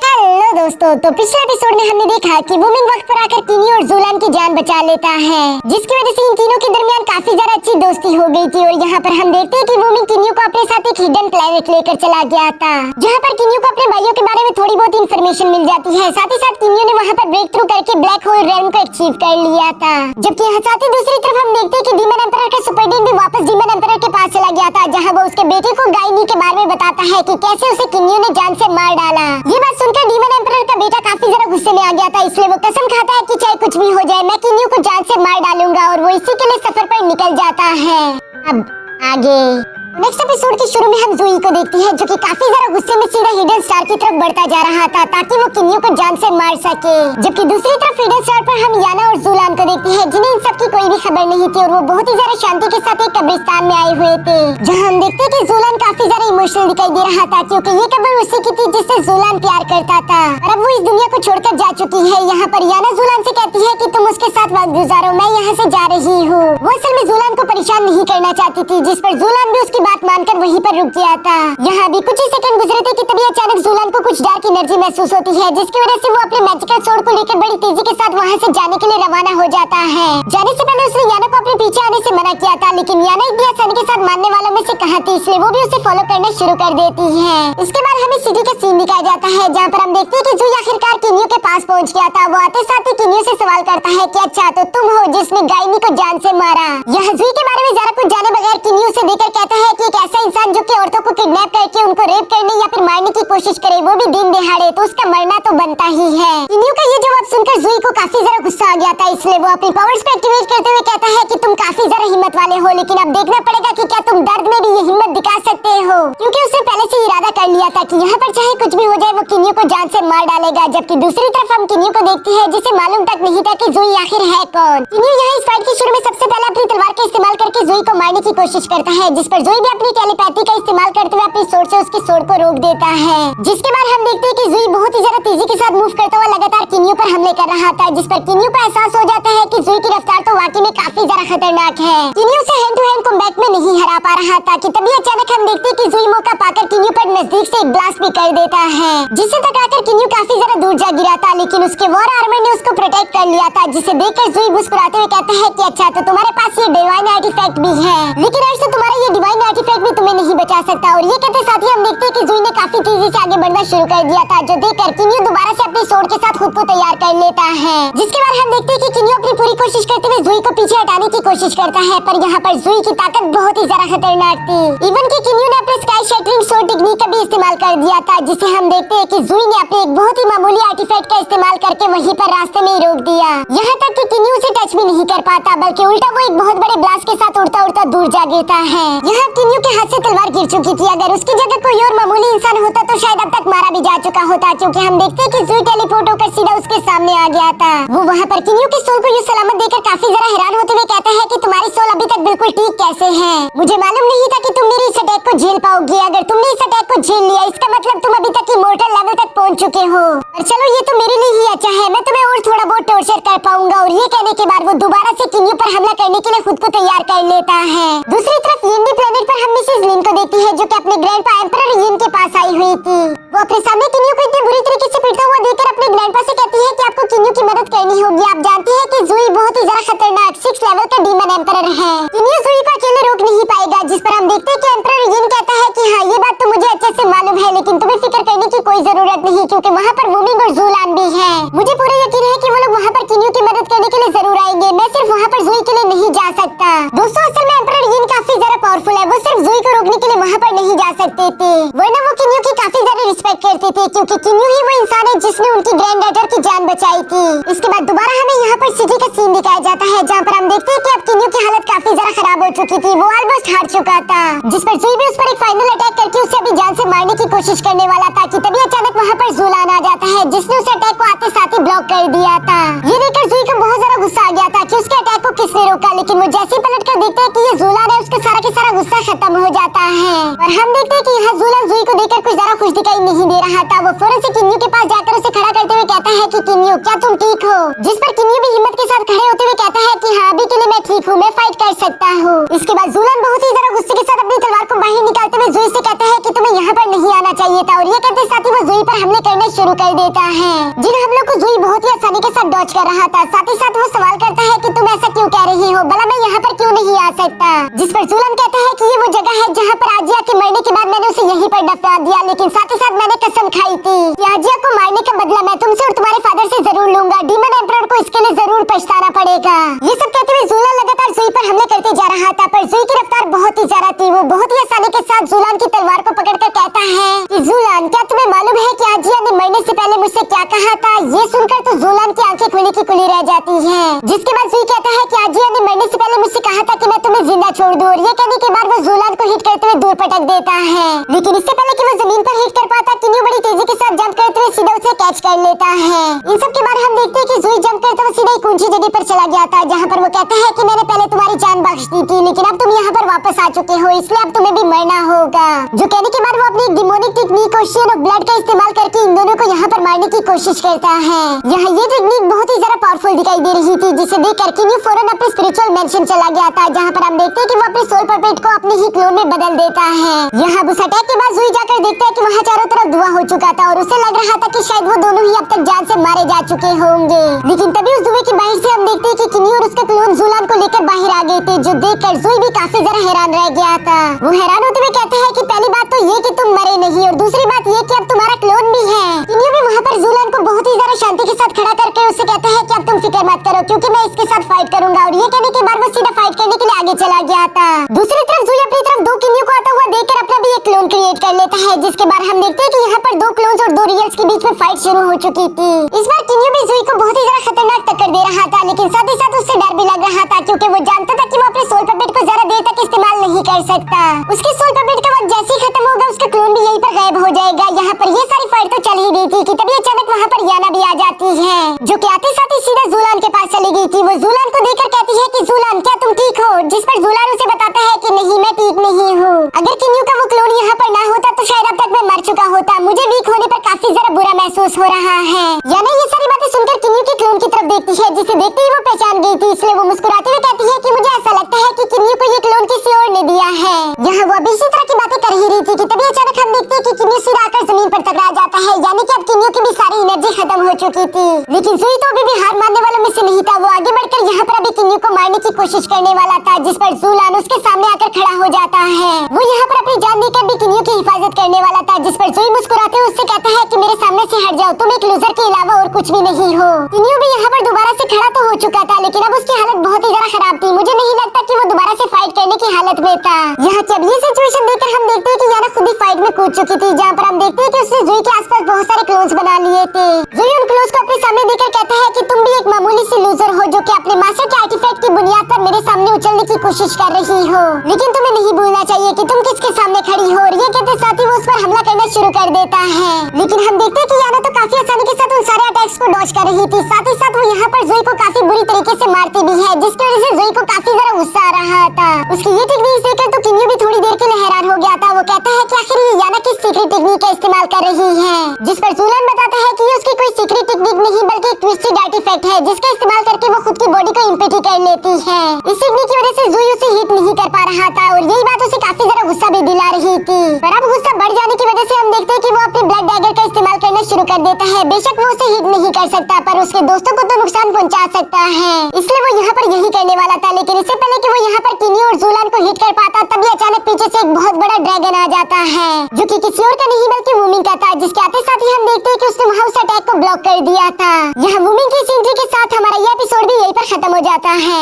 Speaker 1: हेलो दोस्तों, तो पिछले एपिसोड में हमने देखा कि वुमिंग वक्त पर आकर किन्यू और ज़ूलान की जान बचा लेता है, जिसकी वजह से इन तीनों के दरमियान काफी ज्यादा अच्छी दोस्ती हो गई थी। और यहाँ पर हम देखते हैं कि वुमिंग किन्यू को अपने साथ एक हिडन प्लेनेट लेकर चला गया था, जहाँ पर किन्यू को अपने भाइयों के बारे में थोड़ी बहुत इन्फॉर्मेशन मिल जाती है। साथ ही साथ किन्यू ने वहाँ पर ब्रेक थ्रू करके ब्लैक होल रेल्म को अचीव कर लिया था। जबकि यहाँ साथ ही दूसरी तरफ हम देखते हैं कि डीमन एम्परर का सुपरडीन भी वापस डीमन एम्परर के पास चला गया था, जहाँ वो उसके बेटे को गायनी के बारे में बताता है कि कैसे उसे किन्यू ने जान से मार डाला। ये बात सुनकर डीमन एम्परर का बेटा काफी ज्यादा गुस्से में आ गया था, इसलिए वो कसम खाता है कि चाहे कुछ भी हो जाए मैं किन्यू को जान से मार डालूंगा, और वो इसी के लिए सफर पर निकल जाता है। अब आगे नेक्स्ट एपिसोड के शुरू में हम ज़ूई को देखती है, जो कि काफी ज्यादा गुस्से में सीधा हिडन स्टार की तरफ बढ़ता जा रहा था ताकि वो किन्यू को जान से मार सके। जबकि दूसरी तरफ हिडन स्टार पर हम याना और ज़ूलान को देखती है, जिन्हें इन सब की कोई भी खबर नहीं थी और वो बहुत ही ज्यादा शांति के साथ एक कब्रिस्तान में आए हुए थे, जहाँ हम देखते हैं कि ज़ूलान काफी ज्यादा इमोशनल दिखाई दे रहा था, क्योंकि ये कब्र उसी की थी जिससे ज़ूलान प्यार करता था और अब वो इस दुनिया को छोड़कर जा चुकी है। यहाँ पर याना ज़ूलान से कहती है कि तुम उसके साथ वक्त गुजारो, मैं यहाँ से जा रही हूँ। वो असल में ज़ूलान को परेशान नहीं करना चाहती थी, जिस पर ज़ूलान भी उसकी बात मानकर वहीं पर रुक गया था। यहाँ भी कुछ ही सेकंड गुजरे थे कि तभी अचानक ज़ूलान को कुछ डार्क एनर्जी महसूस होती है, जिसकी वजह से वो अपने मैजिकल स्वॉर्ड को लेकर बड़ी तेजी के साथ वहाँ से जाने के लिए रवाना हो जाता है। जाने से पहले उसने याना को अपने पीछे आने से मना किया था, लेकिन याना इतनी आसानी के साथ मानने वालों में से कहाँ थी, इसलिए वो भी उसे फॉलो करना शुरू कर देती है। इसके बाद हमें सिटी का सीन दिखाया जाता है, जहाँ पर हम देखते हैं कि ज़ूई आखिरकार किन्यू के पास पहुँच गया था। वो आते साथ ही किन्यू से सवाल करता है कि अच्छा तो तुम हो जिसने गायनी को जान से मारा। यह ज़ूई के बारे में ज्यादा कुछ जाने बगैर किन्यू से देकर कहता है कि एक ऐसा इंसान जो कि औरतों को किडनैप करके उनको रेप करने या फिर मारने की कोशिश करे, वो भी दिन दिहाड़े, तो उसका मरना तो बनता ही है। किन्यू का ये जवाब सुनकर ज़ूई को काफी ज्यादा गुस्सा आ गया था, इसलिए वो अपनी पावर्स को एक्टिवेट करते हुए कहता है कि तुम काफी ज्यादा हिम्मत वाले हो, लेकिन अब देखना पड़ेगा कि क्या तुम दर्द में भी ये हिम्मत दिखा सकते हो, क्योंकि उसने पहले से इरादा कर लिया था कि यहाँ पर चाहे कुछ भी हो जाए वो किन्यू को जान से मार डालेगा। जबकि दूसरी तरफ हम किन्यू को देखते हैं, जिसे मालूम तक नहीं था कि ज़ूई आखिर है कौन। किन्यू यहाँ इस फाइट के शुरू में सबसे पहले अपनी तलवार का इस्तेमाल करके ज़ूई को मारने की कोशिश करता है, जिस पर ज़ूई भी अपनी टेलीपैथी का इस्तेमाल करते हुए अपनी सोर्ड से उसकी सोर्ड को रोक देता है। जिसके बाद हम देखते हैं कि ज़ूई बहुत ही ज्यादा तेजी के साथ मूव करता हुआ लगातार किन्यू पर हमले कर रहा था, जिस पर किन्यू को एहसास हो जाता है कि ज़ूई की रफ्तार तो वाकई में काफी ज्यादा खतरनाक है। किन्यू से हैंड टू हैंड कॉम्बैट में नहीं हरा पा रहा था कि तभी अचानक हम देखते हैं कि ज़ूई मौका पाकर किन्यू पर नजदीक से एक ब्लास्ट भी कर देता है, जिससे टकराकर किन्यू काफी ज्यादा दूर जा गिरा था, लेकिन उसके वॉर आर्मर ने उसको प्रोटेक्ट कर लिया था, जिसे देखकर ज़ूई मुस्कुराते हुए कहता है कि अच्छा तो तुम्हारे पास ये डिवाइन आर्टिफैक्ट भी है, लेकिन आज से तुम्हारा ये डिवाइन आर्टिफैक्ट भी तुम्हें नहीं बचा सकता। और ये कहते साथ ही हम देखते हैं कि ज़ूई ने काफी तेजी से आगे बढ़ना शुरू कर दिया था, जो देखकर किन्यू दोबारा से अपनी सोर्ड के साथ खुद को तैयार कर लेता है। जिसके बाद हम देखते हैं कि किन्यू अपनी पूरी कोशिश करते हुए ज़ूई को पीछे हटाने की कोशिश करता है, पर यहाँ पर ज़ूई की ताकत बहुत ही ज्यादा खतरनाक थी। इवन कि किन्यू ने अपने स्काई शैटरिंग सोर्ड टेक्निक का भी इस्तेमाल कर दिया था, जिसे हम देखते हैं कि ज़ूई ने अपने एक बहुत ही मामूली आर्टिफैक्ट का इस्तेमाल करके वहीं पर रास्ते में ही रोक दिया। यहाँ तक कि किन्यू उसे टच भी नहीं कर पाता, बल्कि उल्टा वो एक बहुत बड़े ब्लास्ट के साथ उड़ता उड़ता दूर जा गिरता है। यहाँ किन्यू के हाथ से तलवार गिर चुकी थी, अगर उसकी जगह कोई और मामूली इंसान होता तो शायद अब तक मारा भी जा चुका होता, क्योंकि हम देखते हैं कि ज़ूई टेलीपोर्ट होकर सीधा उसके सामने आ गया था। वो वहाँ पर किन्यू की सोल को यूं सलामत देखकर काफी जरा हैरान होते हुए कहता है कि तुम्हारी सोल अभी तक बिल्कुल ठीक कैसे है? मुझे मालूम नहीं था कि तुम मेरी इस अटैक को झेल पाओगी। अगर तुमने इस अटैक को झेल लिया, इसका मतलब तुम अभी तक इमॉर्टल लेवल तक पहुँच चुके हो। और चलो ये तो मेरे लिए ही अच्छा है, मैं तुम्हें और थोड़ा बहुत टॉर्चर कर पाऊंगा। और ये कहने के बाद वो दोबारा से किन्यू पर हमला करने के लिए खुद को तैयार कर लेता है। दूसरी तरफ यिंडी प्लेनेट पर हम मिसेस लिन को देखती है, जो कि अपने ग्रैंडपा एम्परर यिन के पास आई हुई थी। वो अपने सामने किन्यू को इतनी बुरी तरीके से पीटता हुआ देखकर अपने ग्रैंडपा से कहती है कि आपको किन्यू की मदद करनी होगी। आप जानती हैं कि ज़ूई बहुत ही ज्यादा खतरनाक 6 लेवल का डीमन एम्परर है। किन्यू ज़ूई को अकेले रोक नहीं पाएगा, जिस पर हम देखते हैं कि एम्परर यिन कहता है जरूरत नहीं, क्योंकि वहाँ पर वूमिंग और जूलान भी है। मुझे पूरा यकीन है कि वो लोग वहाँ पर किन्यू की मदद करने के लिए जरूर आएंगे। मैं सिर्फ वहाँ पर ज़ोई के लिए नहीं जा सकता। दोस्तों असल में एम्परर यिन काफी ज्यादा पावरफुल है। वो सिर्फ ज़ोई को रोकने के लिए वहाँ पर नहीं जा सकते थे, वरना वो किन्यू की काफी ज्यादा रिस्पेक्ट करते थे, क्योंकि किन्यू ही वो इंसान है जिसने उनकी ग्रैंड डॉटर की जान बचाई थी। इसके बाद दोबारा हमें यहाँ पर सिटी का सीन दिखाया जाता है, जहाँ पर हम देखते हैं कि अब किन्यू की हालत काफी ज्यादा खराब हो चुकी थी। वो ऑलमोस्ट हार चुका था, जिस पर ज़ोई भी उस पर एक फाइनल अटैक करके उसे अपनी जान से मारने की कोशिश करने वाला था कि तभी अचानक वहाँ पर जूलान आ जाता है, जिसने उस अटैक को आते साथ ही ब्लॉक कर दिया था। ये देखकर ज़ोई को बहुत ज्यादा गुस्सा आ गया था कि उसके अटैक को किसने रोका, लेकिन वो जैसे ही पलट कर देखता है कि ये जूलान है, उसका सारा के सारा गुस्सा खत्म हो जाता है। और हम देखते हैं कि यहाँ जूलान ज़ोई को देखकर कुछ ज्यादा खुश दिखाई नहीं दे रहा था। वो फौरन से किन्यू के पास जाकर उसे खड़ा करते हुए कहता है कि किन्यू क्या तुम ठीक हो, जिस पर किन्यू भी हिम्मत के साथ खड़े होते हुए कहता है कि हाँ अभी के लिए मैं ठीक हूँ, मैं फाइट कर सकता हूँ। इसके बाद जूलान बहुत ही ज्यादा गुस्से के साथ अपनी तलवार को बाहर निकालते हुए ज़ोई से कहता है कि तुम्हें यहाँ पर नहीं आना चाहिए था, और ये कहते साथ ही वो ज़ोई पर हमले करना शुरू कर देता है, जिन हमलों को ज़ोई बहुत ही आसानी के साथ डॉज कर रहा था। साथ ही साथ वो सवाल करता है कि तुम ऐसा क्यों कह रही हो, भला मैं यहाँ पर क्यों नहीं आ सकता, जिस पर जूलान कहता है कि ये वो जगह है जहाँ पर आजिया के मरने के बाद मैंने उसे यहीं पर दफना दिया, लेकिन साथ ही साथ मैंने कसम खाई थी कि आजिया को मारने का बदला मैं तुमसे और तुम्हारे फादर से जरूर लूंगा। डीमन एम्परर को इसके लिए जरूर पछताना पड़ेगा। ये सब कहते हुए जूलान लगातार ज़ोई पर हमले करते जा रहा था, पर ज़ोई की रफ्तार बहुत ही ज्यादा थी। वो बहुत ही आसानी के साथ जूलान की तलवार को पकड़कर कहता है कि जूलान क्या तुम्हें मालूम है कि आजिया ने मरने से पहले मुझसे क्या कहा था। ये सुनकर तो जूलान की आंखें खुली की खुली रह जाती है, जिसके बाद ज़ोई कहता है कि आजिया ने मरने से पहले मुझसे कहा था कि मैं तुम्हें जिंदा छोड़ दूं, और ये कहने के बाद वो जूलान को हिट करते हुए दूर पटक देता है। लेकिन इससे पहले कि वो जमीन पर हिट कर पाता, किन्यू बड़ी तेजी के साथ जंप करते हुए सीधा उसे कैच कर लेता है। इन सब के बाद हम देखते हैं कि ज़ोई जंप करते हुए सीधा एक ऊंची जगह पर चला गया था, जहाँ पर वो कहता है कि मैंने पहले तुम्हारी जान बख्श दी थी, लेकिन अब तुम यहाँ पर वापस आ चुके हो, इसलिए अब तुम्हें भी मरना होगा। जो कहने के बाद वो अपनी डिमोनिक टेक्निक और शेन ऑफ ब्लड का इस्तेमाल करके इन दोनों को यहाँ पर मारने की कोशिश करता है। यहाँ ये टेक्निक बहुत ही ज्यादा पावरफुल दिखाई दे रही थी, जिसे देखकर किन्यू फौरन अपने स्पिरिचुअल मेंशन चला गया था, जहाँ पर हम देखते हैं कि वो अपने सोल पपेट को अपने ही क्लोन में बदल देता है। यहाँ उस अटैक के बाद ज़ोई जाकर देखता है कि वहाँ चारों तरफ धुआं हो चुका था, और उसे लग रहा था कि शायद वो दोनों ही अब तक जान से मारे जा चुके होंगे। लेकिन तभी उस धुएं के बाहर से हम देखते हैं कि किन्यू और उसका क्लोन जूलान को लेकर बाहर आ गए थे, जो देखकर ज़ोई भी काफी ज्यादा हैरान रह गया था। वो हैरान होते हुए कहता है कि पहली बात तो ये कि तुम मरे नहीं, और दूसरी बात ये कि अब तुम्हारा क्लोन भी है। किन्यू भी वहाँ पर जूलान को बहुत ही ज्यादा शांति के साथ खड़ा करके उससे कहता है कि अब तुम फिक्र मत करो, क्योंकि मैं इसके साथ फाइट करूंगा, और ये कहने के बाद वो सीधा फाइट करने के लिए आगे चला गया था। दूसरी तरफ ज़ोई अपनी तरफ दो किन्यू को आता हुआ देखकर अपना भी एक क्लोन क्रिएट कर लेता है, जिसके बाद हम देखते हैं कि यहाँ पर दो क्लोन्स और दो रियल्स के बीच में फाइट शुरू हो चुकी थी। इस बार किन्यू भी ज़ोई को बहुत ही ज्यादा खतरनाक टक्कर दे रहा था, लेकिन साथ ही साथ उससे डर भी लग रहा था, क्योंकि वो जानता था कि वो अपने सोल पपेट को ज्यादा देर तक इस्तेमाल नहीं कर सकता। उसके सोल पपेट का वक्त जैसे ही खत्म होगा, उसका क्लोन भी यहीं पर गायब हो जाएगा। यहाँ पर ये सारी फाइट तो चल ही रही थी कि तभी अचानक वहाँ पर याना भी आ जाती है, जो कि आते साथ ही सीधा जूलान के पास चली गई थी। वो जूलान को देखकर कहती है कि जूलान क्या तुम ठीक हो, जिस पर जूलान उसे बताता है कि नहीं मैं ठीक नहीं हूँ। अगर किन्यू का वो क्लोन यहाँ पर ना होता तो शायद अब तक मैं मर चुका होता। मुझे वीक होने पर काफी ज्यादा बुरा महसूस हो रहा है। याना ये सारी बातें सुनकर किन्यू के क्लोन की तरफ देखती है, जिसे देखते ही वो पहचान गई थी, इसलिए वो मुस्कुराते हुए कहती है कि मुझे ऐसा लगता है कि किन्यू को ये क्लोन किसी और ने दिया है। यहाँ वो अभी इसी तरह की बातें कर ही रही थी कि तभी अचानक हम देखते हैं कि किन्यू सीधा आकर जमीन पर टकरा जाता है, यानी कि अब किन्यू की भी सारी एनर्जी खत्म हो चुकी थी। लेकिन ज़ोई तो अभी भी हार मानने वालों में से नहीं था। वो आगे बढ़कर यहाँ पर अभी किन्यू को मारने की कोशिश करने वाला था, जिस पर जूलान उसके सामने आकर खड़ा हो जाता है। वो यहाँ पर अपनी जान देकर भी किन्यू की हिफाजत करने वाला था, जिस पर ज़ोई मुस्कुराते हुए उससे कहता है कि मेरे सामने से हट जाओ, तुम एक लूजर के अलावा और कुछ भी नहीं हो। किन्यू भी यहाँ पर दोबारा से खड़ा तो हो चुका था, लेकिन अब उसकी हालत बहुत ही ज्यादा खराब थी। मुझे नहीं लगता कि वो दोबारा से फाइट करने की हालत में था। यहाँ जब ये सिचुएशन देखकर हम देखते हैं कि याना खुद ही फाइट में कूद चुकी थी, जहाँ पर हम देखते हैं कि उसने ज़ोई के आसपास बहुत सारे क्लोन्स बना लिए थे। ज़ोई उन क्लोन्स को अपने सामने देखकर कहता है कि तुम भी एक मामूली सी लूजर हो, जो कि अपने मास्टर के आर्टिफैक्ट की बुनियाद पर मेरे सामने उछलने की कोशिश कर रही हो, लेकिन तुम्हें नहीं भूलना चाहिए कि तुम किसके सामने खड़ी हो। और ये कहते साथ ही वो उस पर हमला करना शुरू कर देता है। लेकिन हम देखते हैं कि याना तो काफी आसानी के साथ उन सारे अटैक्स को डॉज कर रही थी। साथ ही साथ वो यहाँ पर ज़ोई को काफी बुरी तरीके से मारती भी है, जिसकी वजह से ज़ोई को काफी ज्यादा गुस्सा आ रहा था। उसकी ये टेक्निक देखकर तो किन्यू भी थोड़ी देर के लिए हैरान हो गया था। वो कहता है कि आखिर ये याना किस सीक्रेट टेक्निक का इस्तेमाल कर रही है, जिस पर जूलान बताता है कि ये उसकी कोई सीक्रेट टेक्निक नहीं बल्कि एक ट्विस्टेड आर्टिफैक्ट है, जिसका इस्तेमाल करके वो खुद की बॉडी को इम्पिटी कर लेती है। इस टेक्निक की वजह से ज़ोई उसे हिट नहीं कर पा रहा था, और यही बात उसे काफी ज्यादा गुस्सा भी दिला रही थी। पर अब गुस्सा बढ़ जाने की वजह से हम देखते हैं कि वो अपने ब्लड डैगर का इस्तेमाल करना शुरू कर देता है। बेशक वो उसे हिट नहीं कर सकता, पर उसके दोस्तों को तो नुकसान पहुंचा सकता है, इसलिए वो यहाँ पर यही करने वाला था। लेकिन इससे पहले कि वो यहाँ पर किन्यू और जूलान को हिट कर पाता, तभी अचानक पीछे से एक बहुत बड़ा ड्रैगन आ जाता है, जो कि किसी और का नहीं बल्कि वूमिंग का था, जिसके आते साथ ही हम देखते हैं कि उसने वहाँ उस अटैक को ब्लॉक कर दिया था। यह वूमिंग की एंट्री के साथ हमारा यह एपिसोड भी यहीं पर खत्म हो जाता है।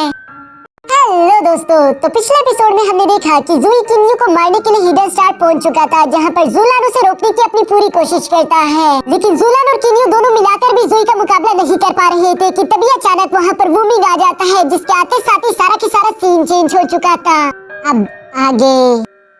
Speaker 1: हेलो दोस्तों, तो पिछले एपिसोड में हमने देखा कि ज़ुई किन्यू को मारने के लिए हिडन स्टार पहुंच चुका था, जहां पर ज़ुलान उसे रोकने की अपनी पूरी कोशिश करता है, लेकिन ज़ुलान और किन्यू दोनों मिलाकर भी ज़ुई का मुकाबला नहीं कर पा रहे थे कि तभी अचानक वहां पर वूमिंग आ जाता है, जिसके आते साथ ही सारा की सारा सीन चेंज हो चुका था। अब आगे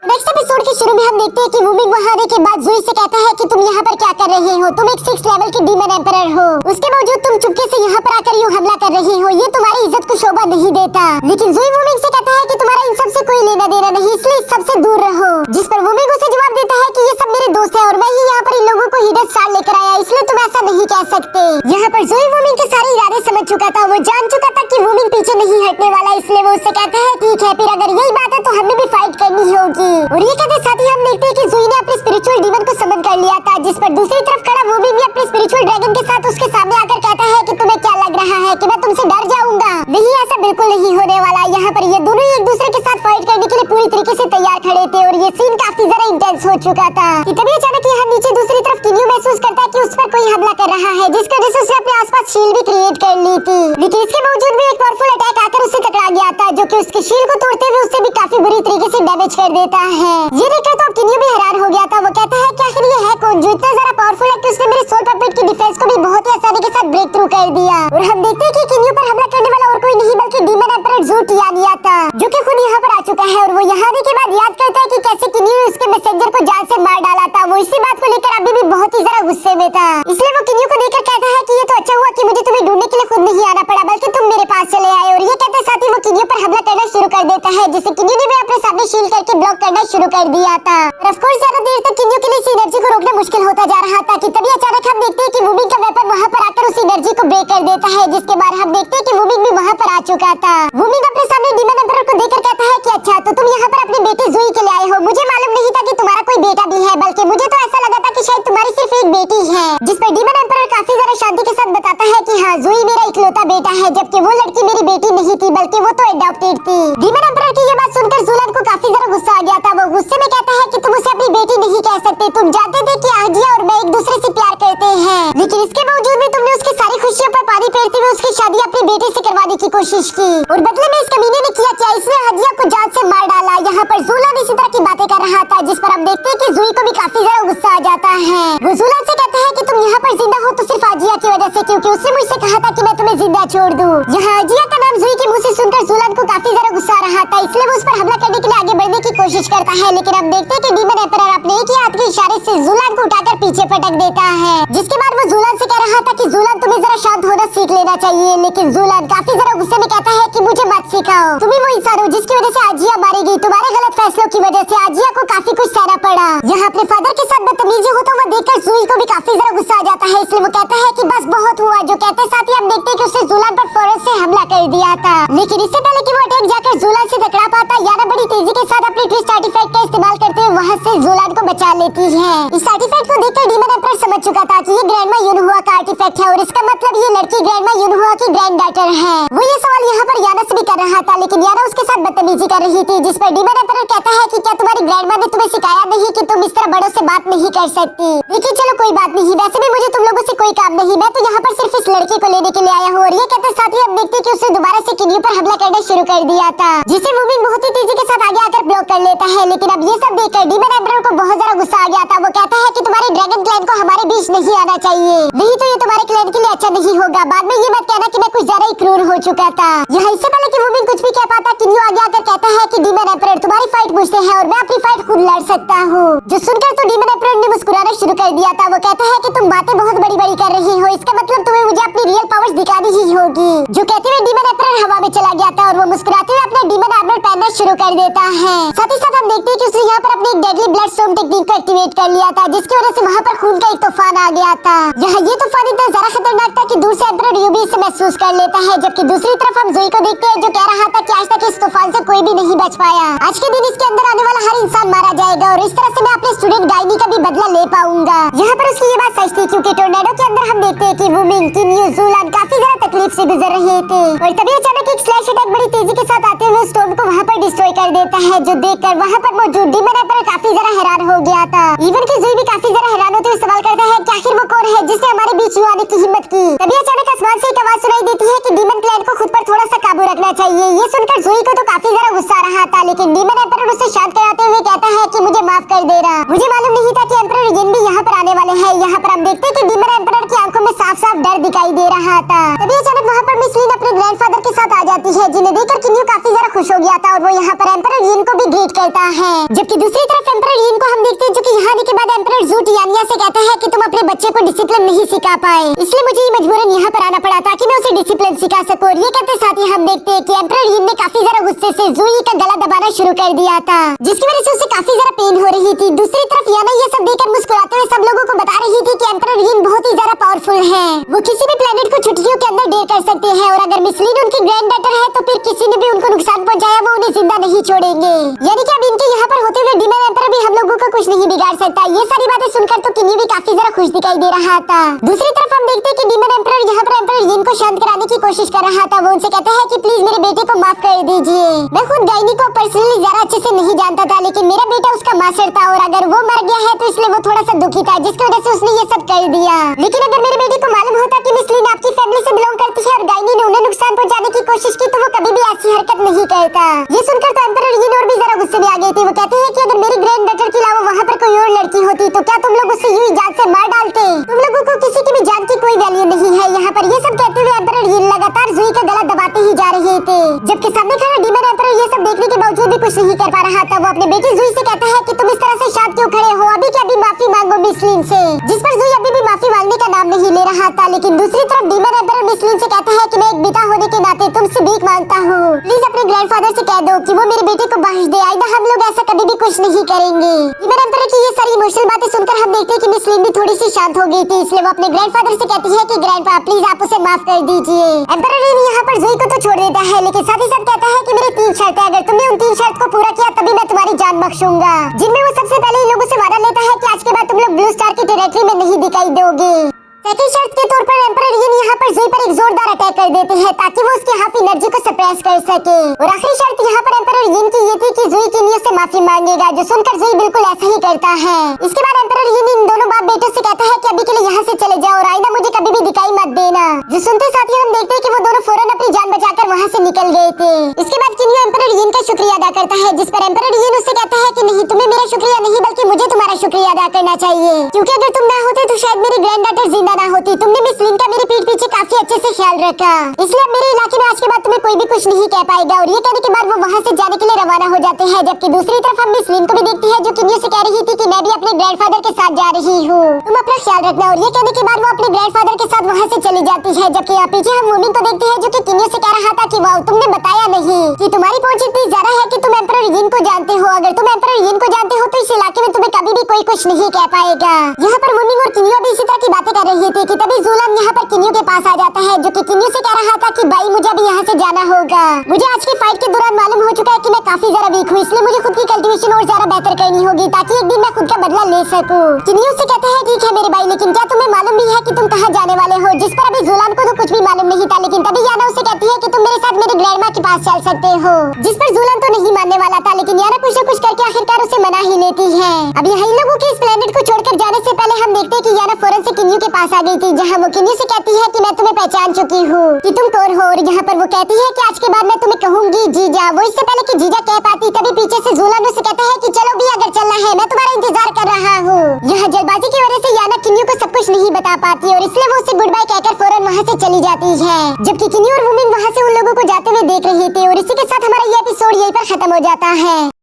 Speaker 1: नेक्स्ट एपिसोड के शुरू में हम देखते हैं कि वूमिंग वहां आने के बाद ज़ुई से कहता है कि तुम यहाँ पर क्या कर रहे हो, तुम एक 6th लेवल की डीमन एम्परर हो, उसके बावजूद तुम चुपके से यहाँ पर आकर यूं हमला कर रही हो, ये तुम्हारी इज्जत को शोभा नहीं देता। लेकिन ज़ुई वूमिंग से कहता है कि तुम्हारा इन सब से कोई लेना देना नहीं, इसलिए इस सबसे दूर रहो। जिस पर वूमिंग उसे जवाब देता है कि ये सब मेरे दोस्त हैं और मैं ही यहाँ पर इन लोगों को हिडन स्टार लेकर आया, इसलिए तुम ऐसा नहीं कह सकते। यहाँ पर ज़ुई वूमिंग के सारे इरादे समझ चुका था, वो जान चुका था कि वूमिंग पीछे नहीं हटने वाला, इसलिए वो उससे कहता है ठीक है, फिर अगर यही बात है तो हमें भी फाइट करनी होगी। और ये कहते साथ ही हम देखते हैं कि ज़ुई ने अपने स्पिरिचुअल डीमन को समन कर लिया था, जिस पर दूसरी तरफ खड़ा वूमिंग भी अपने स्पिरिचुअल ड्रैगन के साथ उसके सामने आकर कहता है कि तुम्हें क्या लग रहा है कि मैं तुमसे डर जाऊंगा? नहीं, ऐसा बिल्कुल नहीं होने वाला। यहाँ पर ये दोनों एक दूसरे के साथ फाइट करने के लिए पूरी तरीके से तैयार खड़े थे और ये सीन काफी ज्यादा इंटेंस हो चुका था कि तभी अचानक यहाँ नीचे दूसरी तरफ किन्यू महसूस करता है कि उस पर कोई हमला कर रहा है, जिसकी वजह से उसने अपने आसपास शील्ड भी क्रिएट कर ली थी, लेकिन इसके बावजूद भी एक पावरफुल अटैक आकर उससे टकरा गया था, जो कि उसके शील्ड को तोड़ते हुए उससे भी काफी बुरी तरीके से डैमेज कर देता है। ये देखकर तो किन्यू भी हैरान हो गया था, वो कहता है कि आखिर ये है कौन जो इतना ज्यादा पावरफुल है कि उसने मेरे सोल पपेट की डिफेंस को भी बहुत ही आसानी के साथ ब्रेक थ्रू कर दिया। और हम देखते हैं कि किन्यू पर हमला करने वाला और कोई नहीं बल्कि डीमन एम्परर ज़ू टियानिया था, जो कि खुद यहाँ पर आ चुका है। और वो यहाँ आने के बाद याद करता है कि कैसे किन्यू ने उसके मैसेंजर को जान से मार डाला था। वो इसी बात को लेकर अभी भी बहुत ही ज्यादा गुस्से में था, इसलिए वो किन्यू को देखकर कहता है कि ये तो अच्छा हुआ कि मुझे तुम्हें ढूंढने के लिए खुद नहीं आना पड़ा, बल्कि तुम मेरे पास चले आए। और ये कहते साथ ही वो किन्यू पर हमला करना शुरू कर देता है, जिसे किन्यू ने भी अपने सामने शील्ड करके ब्लॉक करना शुरू कर दिया था। ऑफ कोर्स ज्यादा देर तक किन्यू के लिए इस एनर्जी को रोकना मुश्किल होता जा रहा था कि तभी अचानक हम देखते हैं कि वूमिंग का वेपन वहां पर आकर उस एनर्जी को ब्रेक कर देता है, जिसके बाद हम देखते हैं कि वूमिंग भी वहां पर आ चुका था। वूमिंग अपने सामने डीमन एम्परर को देखकर कहता है कि अच्छा, तो तुम यहाँ पर अपनी बेटी ज़ुई के लिए आए हो, मुझे मालूम नहीं था कि तुम्हारा कोई बेटा भी है, बल्कि मुझे तो ऐसा लगा था कि शायद तुम्हारी सिर्फ एक बेटी है। जिस पर डीमन एम्परर काफी ज्यादा शांति के साथ बताता है कि हाँ, ज़ुई मेरा इकलौता बेटा है, जबकि वो लड़की मेरी बेटी नहीं थी बल्कि वो तो अडॉप्टेड थी। डीमन एम्परर की ये बात सुनकर ज़ुलान को काफी ज्यादा गुस्सा आ गया था। वो गुस्से में कहता है कि तुम उसे अपनी बेटी नहीं कह सकते, तुम जानते थे कि आजिया और मैं एक दूसरे से प्यार करते हैं, लेकिन इसके बावजूद भी तुमने उसकी सारी खुशियों पर पानी फेरते हुए उसकी शादी अपने बेटे से करवाने की कोशिश की, और बदले में इस कमीने ने किया क्या, इसने हाजिया को जान से मार डाला। यहाँ पर ज़ुलान इसी तरह की बातें कर रहा था, जिस पर हम देखते हैं कि ज़ुई को भी काफी ज्यादा गुस्सा आ जाता है। वो ज़ुलान से कहता है कि तुम यहाँ पर जिंदा हो तो सिर्फ आजिया की वजह से, क्योंकि उसने मुझसे कहा था कि मैं तुम्हें जिंदा छोड़ दूं। यहाँ आजिया का नाम ज़ुई के मुंह से सुनकर ज़ुलान को काफी ज्यादा गुस्सा आ रहा था, इसलिए वो उस पर हमला करने के लिए आगे बढ़ने की कोशिश करता है, लेकिन हम देखते हैं कि डीमन एम्परर अपने एक ही हाथ के इशारे से ज़ुलान को उठाकर पीछे पटक देता है, जिसके बाद वो ज़ुलान से कह रहा था कि ज़ुलान तुम्हें जरा शांत होना सीख लेना चाहिए, लेकिन ज़ुलान काफी ज्यादा गुस्से में कहता है कि मुझे मत सिखाओ, तुम ही वो इंसान हो जिसकी वजह से आजिया मारी गई, तुम्हारे गलत फैसलों की वजह से आजिया को काफी कुछ सहना पड़ा। यहाँ अपने फादर के साथ बदतमीजी होता हुआ देखकर ज़ुई को भी काफी ज्यादा गुस्सा आ जाता है, इसलिए वो कहता है कि बस बहुत हुआ। जो कहते साथ ही हम देखते हैं कि उसने ज़ुलान पर फौरन से हमला कर दिया था, लेकिन इससे पहले कि वो अटैक जाकर ज़ुलान से टकरा पाता, याना बड़ी तेजी के साथ अपनी ट्विस्ट आर्टिफैक्ट का इस्तेमाल करते हुए वहाँ से ज़ुलान को बचा लेती है। इस आर्टिफैक्ट को देखकर डीमन एम्परर समझ चुका था कि ये ग्रैंडमा युनहुआ का आर्टिफैक्ट है, और इसका मतलब ये लड़की ग्रैंडमा युनहुआ की ग्रैंड डॉटर है। वो ये सवाल यहाँ पर याना से भी कर रहा था, लेकिन याना उसके साथ बदतमीजी कर रही थी, जिस पर डीमन एम्परर कहता है कि क्या तुम्हारी ग्रैंडमा ने तुम्हें सिखाया नहीं कि तुम इस तरह बड़ों से बात नहीं कर सकती? लेकिन चलो कोई बात नहीं, वैसे भी मुझे तुम लोगों से कोई काम नहीं, मैं तो यहाँ पर सिर्फ इस लड़की को लेने के लिए आया हूँ। और ये कहते साथ ही हम देखते हैं कि उसने दोबारा से किन्यू पर हमला करना शुरू कर दिया था, जिसे वूमिंग बहुत ही तेजी के साथ आगे आकर ब्लॉक कर लेता है। लेकिन अब ये सब देखकर डीमन एम्परर को बहुत ज्यादा गुस्सा आ गया था। वो कहता है कि तुम्हारे ड्रैगन क्लैन को हमारे बीच नहीं आना चाहिए, नहीं तो ये तुम्हारे क्लैन के लिए अच्छा नहीं होगा। बाद में ये मत कहना कि मैं कुछ ज्यादा ही क्रूर हो चुका था। यहाँ इससे पहले कि वूमिंग कुछ भी कह पाता, किन्यू आगे आकर कहता है कि डीमन एम्परर तुम्हारी फाइट मुझसे है और मैं अपनी फाइट खुद लड़ सकता हूँ। जो सुनकर तो डीमन एम्परर ने मुस्कुराना शुरू कर दिया था। वो कहता है कि तुम बातें बहुत बड़ी बड़ी कर रही हो, इसका मतलब तुम्हें मुझे अपनी रियल पावर्स दिखानी ही होगी। जो कहते हुए डीमन एम्परर हवा में चला गया था और वो मुस्कुराते हुए अपना डीमन आर्मर पहनना शुरू कर देता है। साथ ही साथ हम देखते हैं कि उसने यहाँ पर अपनी डेडली ब्लड स्टॉर्म टेक्निक को एक्टिवेट कर लिया था, जिसकी वजह से वहाँ पर खून का एक तूफान तूफान आ गया था। ये तूफान इतना जरा खतरनाक था कि दूर से एम्परर यू भी इसे महसूस कर लेता है, जबकि दूसरी तरफ हम ज़ोई को देखते हैं जो कह रहा था कि आज तक इस तूफान से कोई भी नहीं बच पाया। आज के दिन इसके अंदर आने वाला हर इंसान मारा जाएगा और इस तरह से मैं अपने स्टूडेंट गाइनी का भी बदला ले पाऊंगा। यहाँ पर उसकी ये बात सच थी, क्योंकि टोर्नेडो के अंदर हम देखते हैं कि वुमिन किन्यू ज़ूलान काफी ज्यादा तकलीफ से गुजर रहे थे और तभी अचानक एक स्लैश अटैक बड़ी तेजी के साथ आते हुए स्टोन को वहाँ पर डिस्ट्रॉय कर देता है, जो देखकर वहाँ पर मौजूद डीमन एम्परर काफी ज्यादा हैरान हो गया था। इवन कि ज़ोई भी काफी ज्यादा हैरान होते हुए सवाल करता है कि आखिर वो कौन है जिसने हमारे बीच यूं आने की हिम्मत की। तभी अचानक आसमान से एक आवाज सुनाई देती है कि डीमन क्लैन को खुद पर थोड़ा सा काबू रखना चाहिए। ये सुनकर ज़ोई को तो काफी ज्यादा गुस्सा आ रहा था, लेकिन डीमन एम्परर उसे शांत कराते हुए कहता है कि मुझे माफ कर देना, मुझे मालूम नहीं था कि एम्परर यिन भी यहाँ पर आने वाले हैं। यहाँ पर हम देखते हैं कि डीमन एम्परर की आंखों में साफ साफ डर दिखाई दे रहा था। तभी अचानक वहाँ पर मिस लिन अपने ग्रैंडफादर के साथ आ जाती है, जिन्हें देखकर किन्यू काफी ज्यादा खुश हो गया था और वो यहाँ पर एम्परर यिन को भी ग्रीट करता है। जबकि दूसरी तरफ एम्परर यिन को हम देखते हैं जो कि यहाँ आने के बाद एम्परर ज़ू टियानिया से कहता है कि तुम अपने बच्चे को डिसिप्लिन नहीं सिखा पाए, इसलिए मुझे मजबूरन यहाँ पर आना पड़ा ताकि मैं उसे डिसिप्लिन सिखा सकूं। और ये कहते साथ ही हम देखते हैं कि एम्परर यिन ने काफी ज्यादा गुस्से से ज़ूई का गला दबाना शुरू कर दिया था, जिसकी वजह से उसे काफी ज्यादा पेन हो रही थी। दूसरी तरफ याना ये सब देखकर मुस्कुराते हुए सब लोगों को बता रही थी कि एम्परर यिन बहुत ही ज्यादा पावरफुल है, वो किसी भी प्लेनेट को छुट्टियों के अंदर डेर कर सकते हैं और अगर मिस लिन उनकी ग्रैंड डॉटर है तो फिर किसी ने भी उनको नुकसान पहुंचाया वो उन्हें जिंदा नहीं छोड़ेंगे। यानी कि अब इनके यहाँ पर होते हुए डीमन एम्परर भी हम लोगों को कुछ नहीं बिगाड़ सकता। ये सारी बातें सुनकर तो किन्यू भी काफी ज्यादा खुश दिखाई दे रहा था। दूसरी तरफ हम देखते हैं कि डीमन एम्परर यहाँ पर एम्परर यिन को शांत कराने की कोशिश कर रहा था। वो उनसे कहता है कि प्लीज मेरे बेटे को माफ कर दीजिए। मैं खुद गाइनी को पर्सनली ज्यादा अच्छे से नहीं जानता था, लेकिन मेरा बेटा उसका मास्टर था और अगर वो मर गया है तो इसलिए वो थोड़ा सा दुखी था, जिसकी वजह से उसने ये सब कर दिया। लेकिन अगर मेरे बेटे को मालूम होता कि मिस लिन आपकी फैमिली से बिलोंग करती है और गाइनी ने उन्हें नुकसान पहुंचाने की कोशिश की तो वो कभी भी ऐसी हरकत नहीं करता। ये सुनकर तो एम्परर यिन और भी जरा गुस्से में आ गए थे। वो कहते हैं कि अगर मेरी ग्रैंड डॉटर के अलावा वहाँ पर कोई और लड़की होती तो क्या तुम लोग उसे यूं ही जान से मार डालते? तुम लोगों को किसी की भी जान की कोई वैल्यू नहीं है। यहाँ पर ये सब कहते हुए एम्परर यिन लगातार ज़ूई का गला दबाते ही जा रहे थे, जबकि सामने खड़ा डीमन एम्परर ये सब देखने के बावजूद भी कुछ नहीं कर पा रहा था। वो अपने बेटी ज़ूई से कहता है कि तुम इस तरह से शांत क्यों खड़े हो, अभी क्या अभी माफी मांगो मिस लिन से, जिस पर ज़ूई अभी भी माफी मांगने का नाम नहीं ले रहा था। लेकिन दूसरी तरफ डीमन एम्परर मिस लिन से कहता है कि मैं एक बेटा होने के नाते तुमसे भीख मांगता हूँ, प्लीज अपने ग्रैंडफादर से कह दो कि वो मेरे बेटे को बख्श दे, आइंदा हम लोग ऐसा कभी भी कुछ नहीं करेंगे। डीमन एम्परर की ये सारी इमोशनल बातें सुनकर हम देखते हैं कि मिस लिन भी थोड़ी सी शांत हो गई थी, इसलिए वो अपने ग्रैंडफादर से कहती है कि ग्रैंडपा प्लीज आप उसे माफ कर दीजिए। एम्परर यिन यहाँ पर ज़ूई को तो छोड़ देता है, लेकिन साथ ही साथ कहता है कि मेरी 3 शर्तें, अगर तुमने उन 3 शर्त को पूरा किया तभी मैं तुम्हारी जान बख्शूंगा, जिनमें वो सबसे पहले इन लोगों से वादा लेता है कि आज के बाद तुम लोग ब्लू स्टार की टेरिटरी में नहीं दिखाई दोगे। सेकंड शर्त के तौर पर एम्परर यिन यहाँ पर ज़ूई पर एक जोरदार अटैक कर देते हैं ताकि वो उसकी हाफ एनर्जी को सप्रेस कर सके। और आखिरी शर्त यहाँ पर एम्परर यिन की ये थी कि ज़ूई किन्यू से माफी मांगेगा, जो सुनकर ज़ूई बिल्कुल ऐसा ही करता है। इसके बाद एम्परर यिन इन दोनों बाप बेटों से कहता है कि अभी के लिए यहाँ से चले जाओ और आइंदा मुझे कभी भी दिखाई मत देना, जो सुनते साथ ही हम देखते हैं कि वो दोनों फौरन अपनी जान बचाकर वहाँ से निकल गए थे। इसके बाद किन्यू एम्परर यिन का शुक्रिया अदा करता है, जिस पर एम्परर यिन उससे कहता है कि नहीं, तुम्हें मेरा शुक्रिया नहीं बल्कि मुझे तुम्हारा शुक्रिया अदा करना चाहिए, क्योंकि अगर तुम ना होते तो शायद मेरी ग्रैंड डॉटर जिंदा ना होती। तुमने मिस लिन का मेरी पीठ पीछे काफी अच्छे से ख्याल रखा, इसलिए अब मेरे इलाके में आज के बाद तुम्हें कोई भी कुछ नहीं कह पाएगा। और ये कहने के बाद वो वहाँ से जाने के लिए रवाना हो जाते हैं, जबकि दूसरी तरफ हम मिस लिन को भी देखती है जो किन्यू से कह रही थी कि मैं भी अपने ग्रैंडफादर के साथ जा रही हूँ, तुम अपना ख्याल रखना। और ये कहने के बाद वो अपने ग्रैंडफादर के साथ वहाँ से चली जाती है, जबकि यहाँ पीछे हम वुमिन को देखते हैं जो कि किन्यू से कह रहा था कि वाह तुमने बताया नहीं कि तुम्हारी पहुंच इतनी ज्यादा है कि तुम एम्परर यिन को जानते हो। अगर तुम एम्परर यिन को जानते हो तो इस इलाके में तुम्हें कभी भी कोई कुछ नहीं कह पाएगा। यहाँ पर वुमिन और किन्यू भी इसी तरह की बातें कर रही थी कि तभी ज़ूलान यहाँ पर किन्यू के पास आ जाता है, जो कि किन्यू से कह रहा था कि भाई मुझे अभी यहाँ से जाना होगा, मुझे आज की फाइट के दौरान मालूम हो चुका है कि मैं काफी ज्यादा वीक हूँ, इसलिए मुझे खुद की कल्टीवेशन और ज्यादा बेहतर करनी होगी ताकि एक दिन मैं खुद का बदला ले सकूँ। किन्यू से कहता है ठीक है मेरे भाई, लेकिन क्या तुम्हें मालूम भी है कि तुम कहाँ जाने वाले हो, जिस पर अभी ज़ूलान को तो कुछ भी मालूम नहीं था। लेकिन तभी याना उसे कहती है कि तुम मेरे साथ मेरी ग्रैंडमा के पास चल सकते हो, जिस पर ज़ूलान तो नहीं मानने वाला था, लेकिन याना कुछ न कुछ करके आखिरकार उसे मना ही लेती है। अब यहाँ इन लोगों के इस प्लेनेट को छोड़कर जाने से पहले हम देखते हैं कि याना फौरन से किन्यू के पास आ गई थी, जहाँ वो किन्यू से कहती है कि मैं तुम्हें पहचान चुकी हूँ कि तुम कौन हो। और यहाँ पर वो कहती है कि आज के बाद मैं तुम्हें कहूंगी जीजा। वो इससे पहले कि जीजा कह पाती तभी पीछे से ज़ूलान उसे कहता है कि चलो भी अगर चलना है मैं तुम्हारा इंतजार कर रहा हूँ। यहाँ जल्दबाजी की वजह से याना किन्यू को सब कुछ नहीं बता पाती और इसलिए वो उसे गुड बाय कहकर फौरन वहाँ से चली जाती है, जबकि किन्यू और वुमिन वहाँ से उन लोगों को जाते हुए देख रही थी। और इसी के साथ हमारा ये एपिसोड यहीं पर खत्म हो जाता है।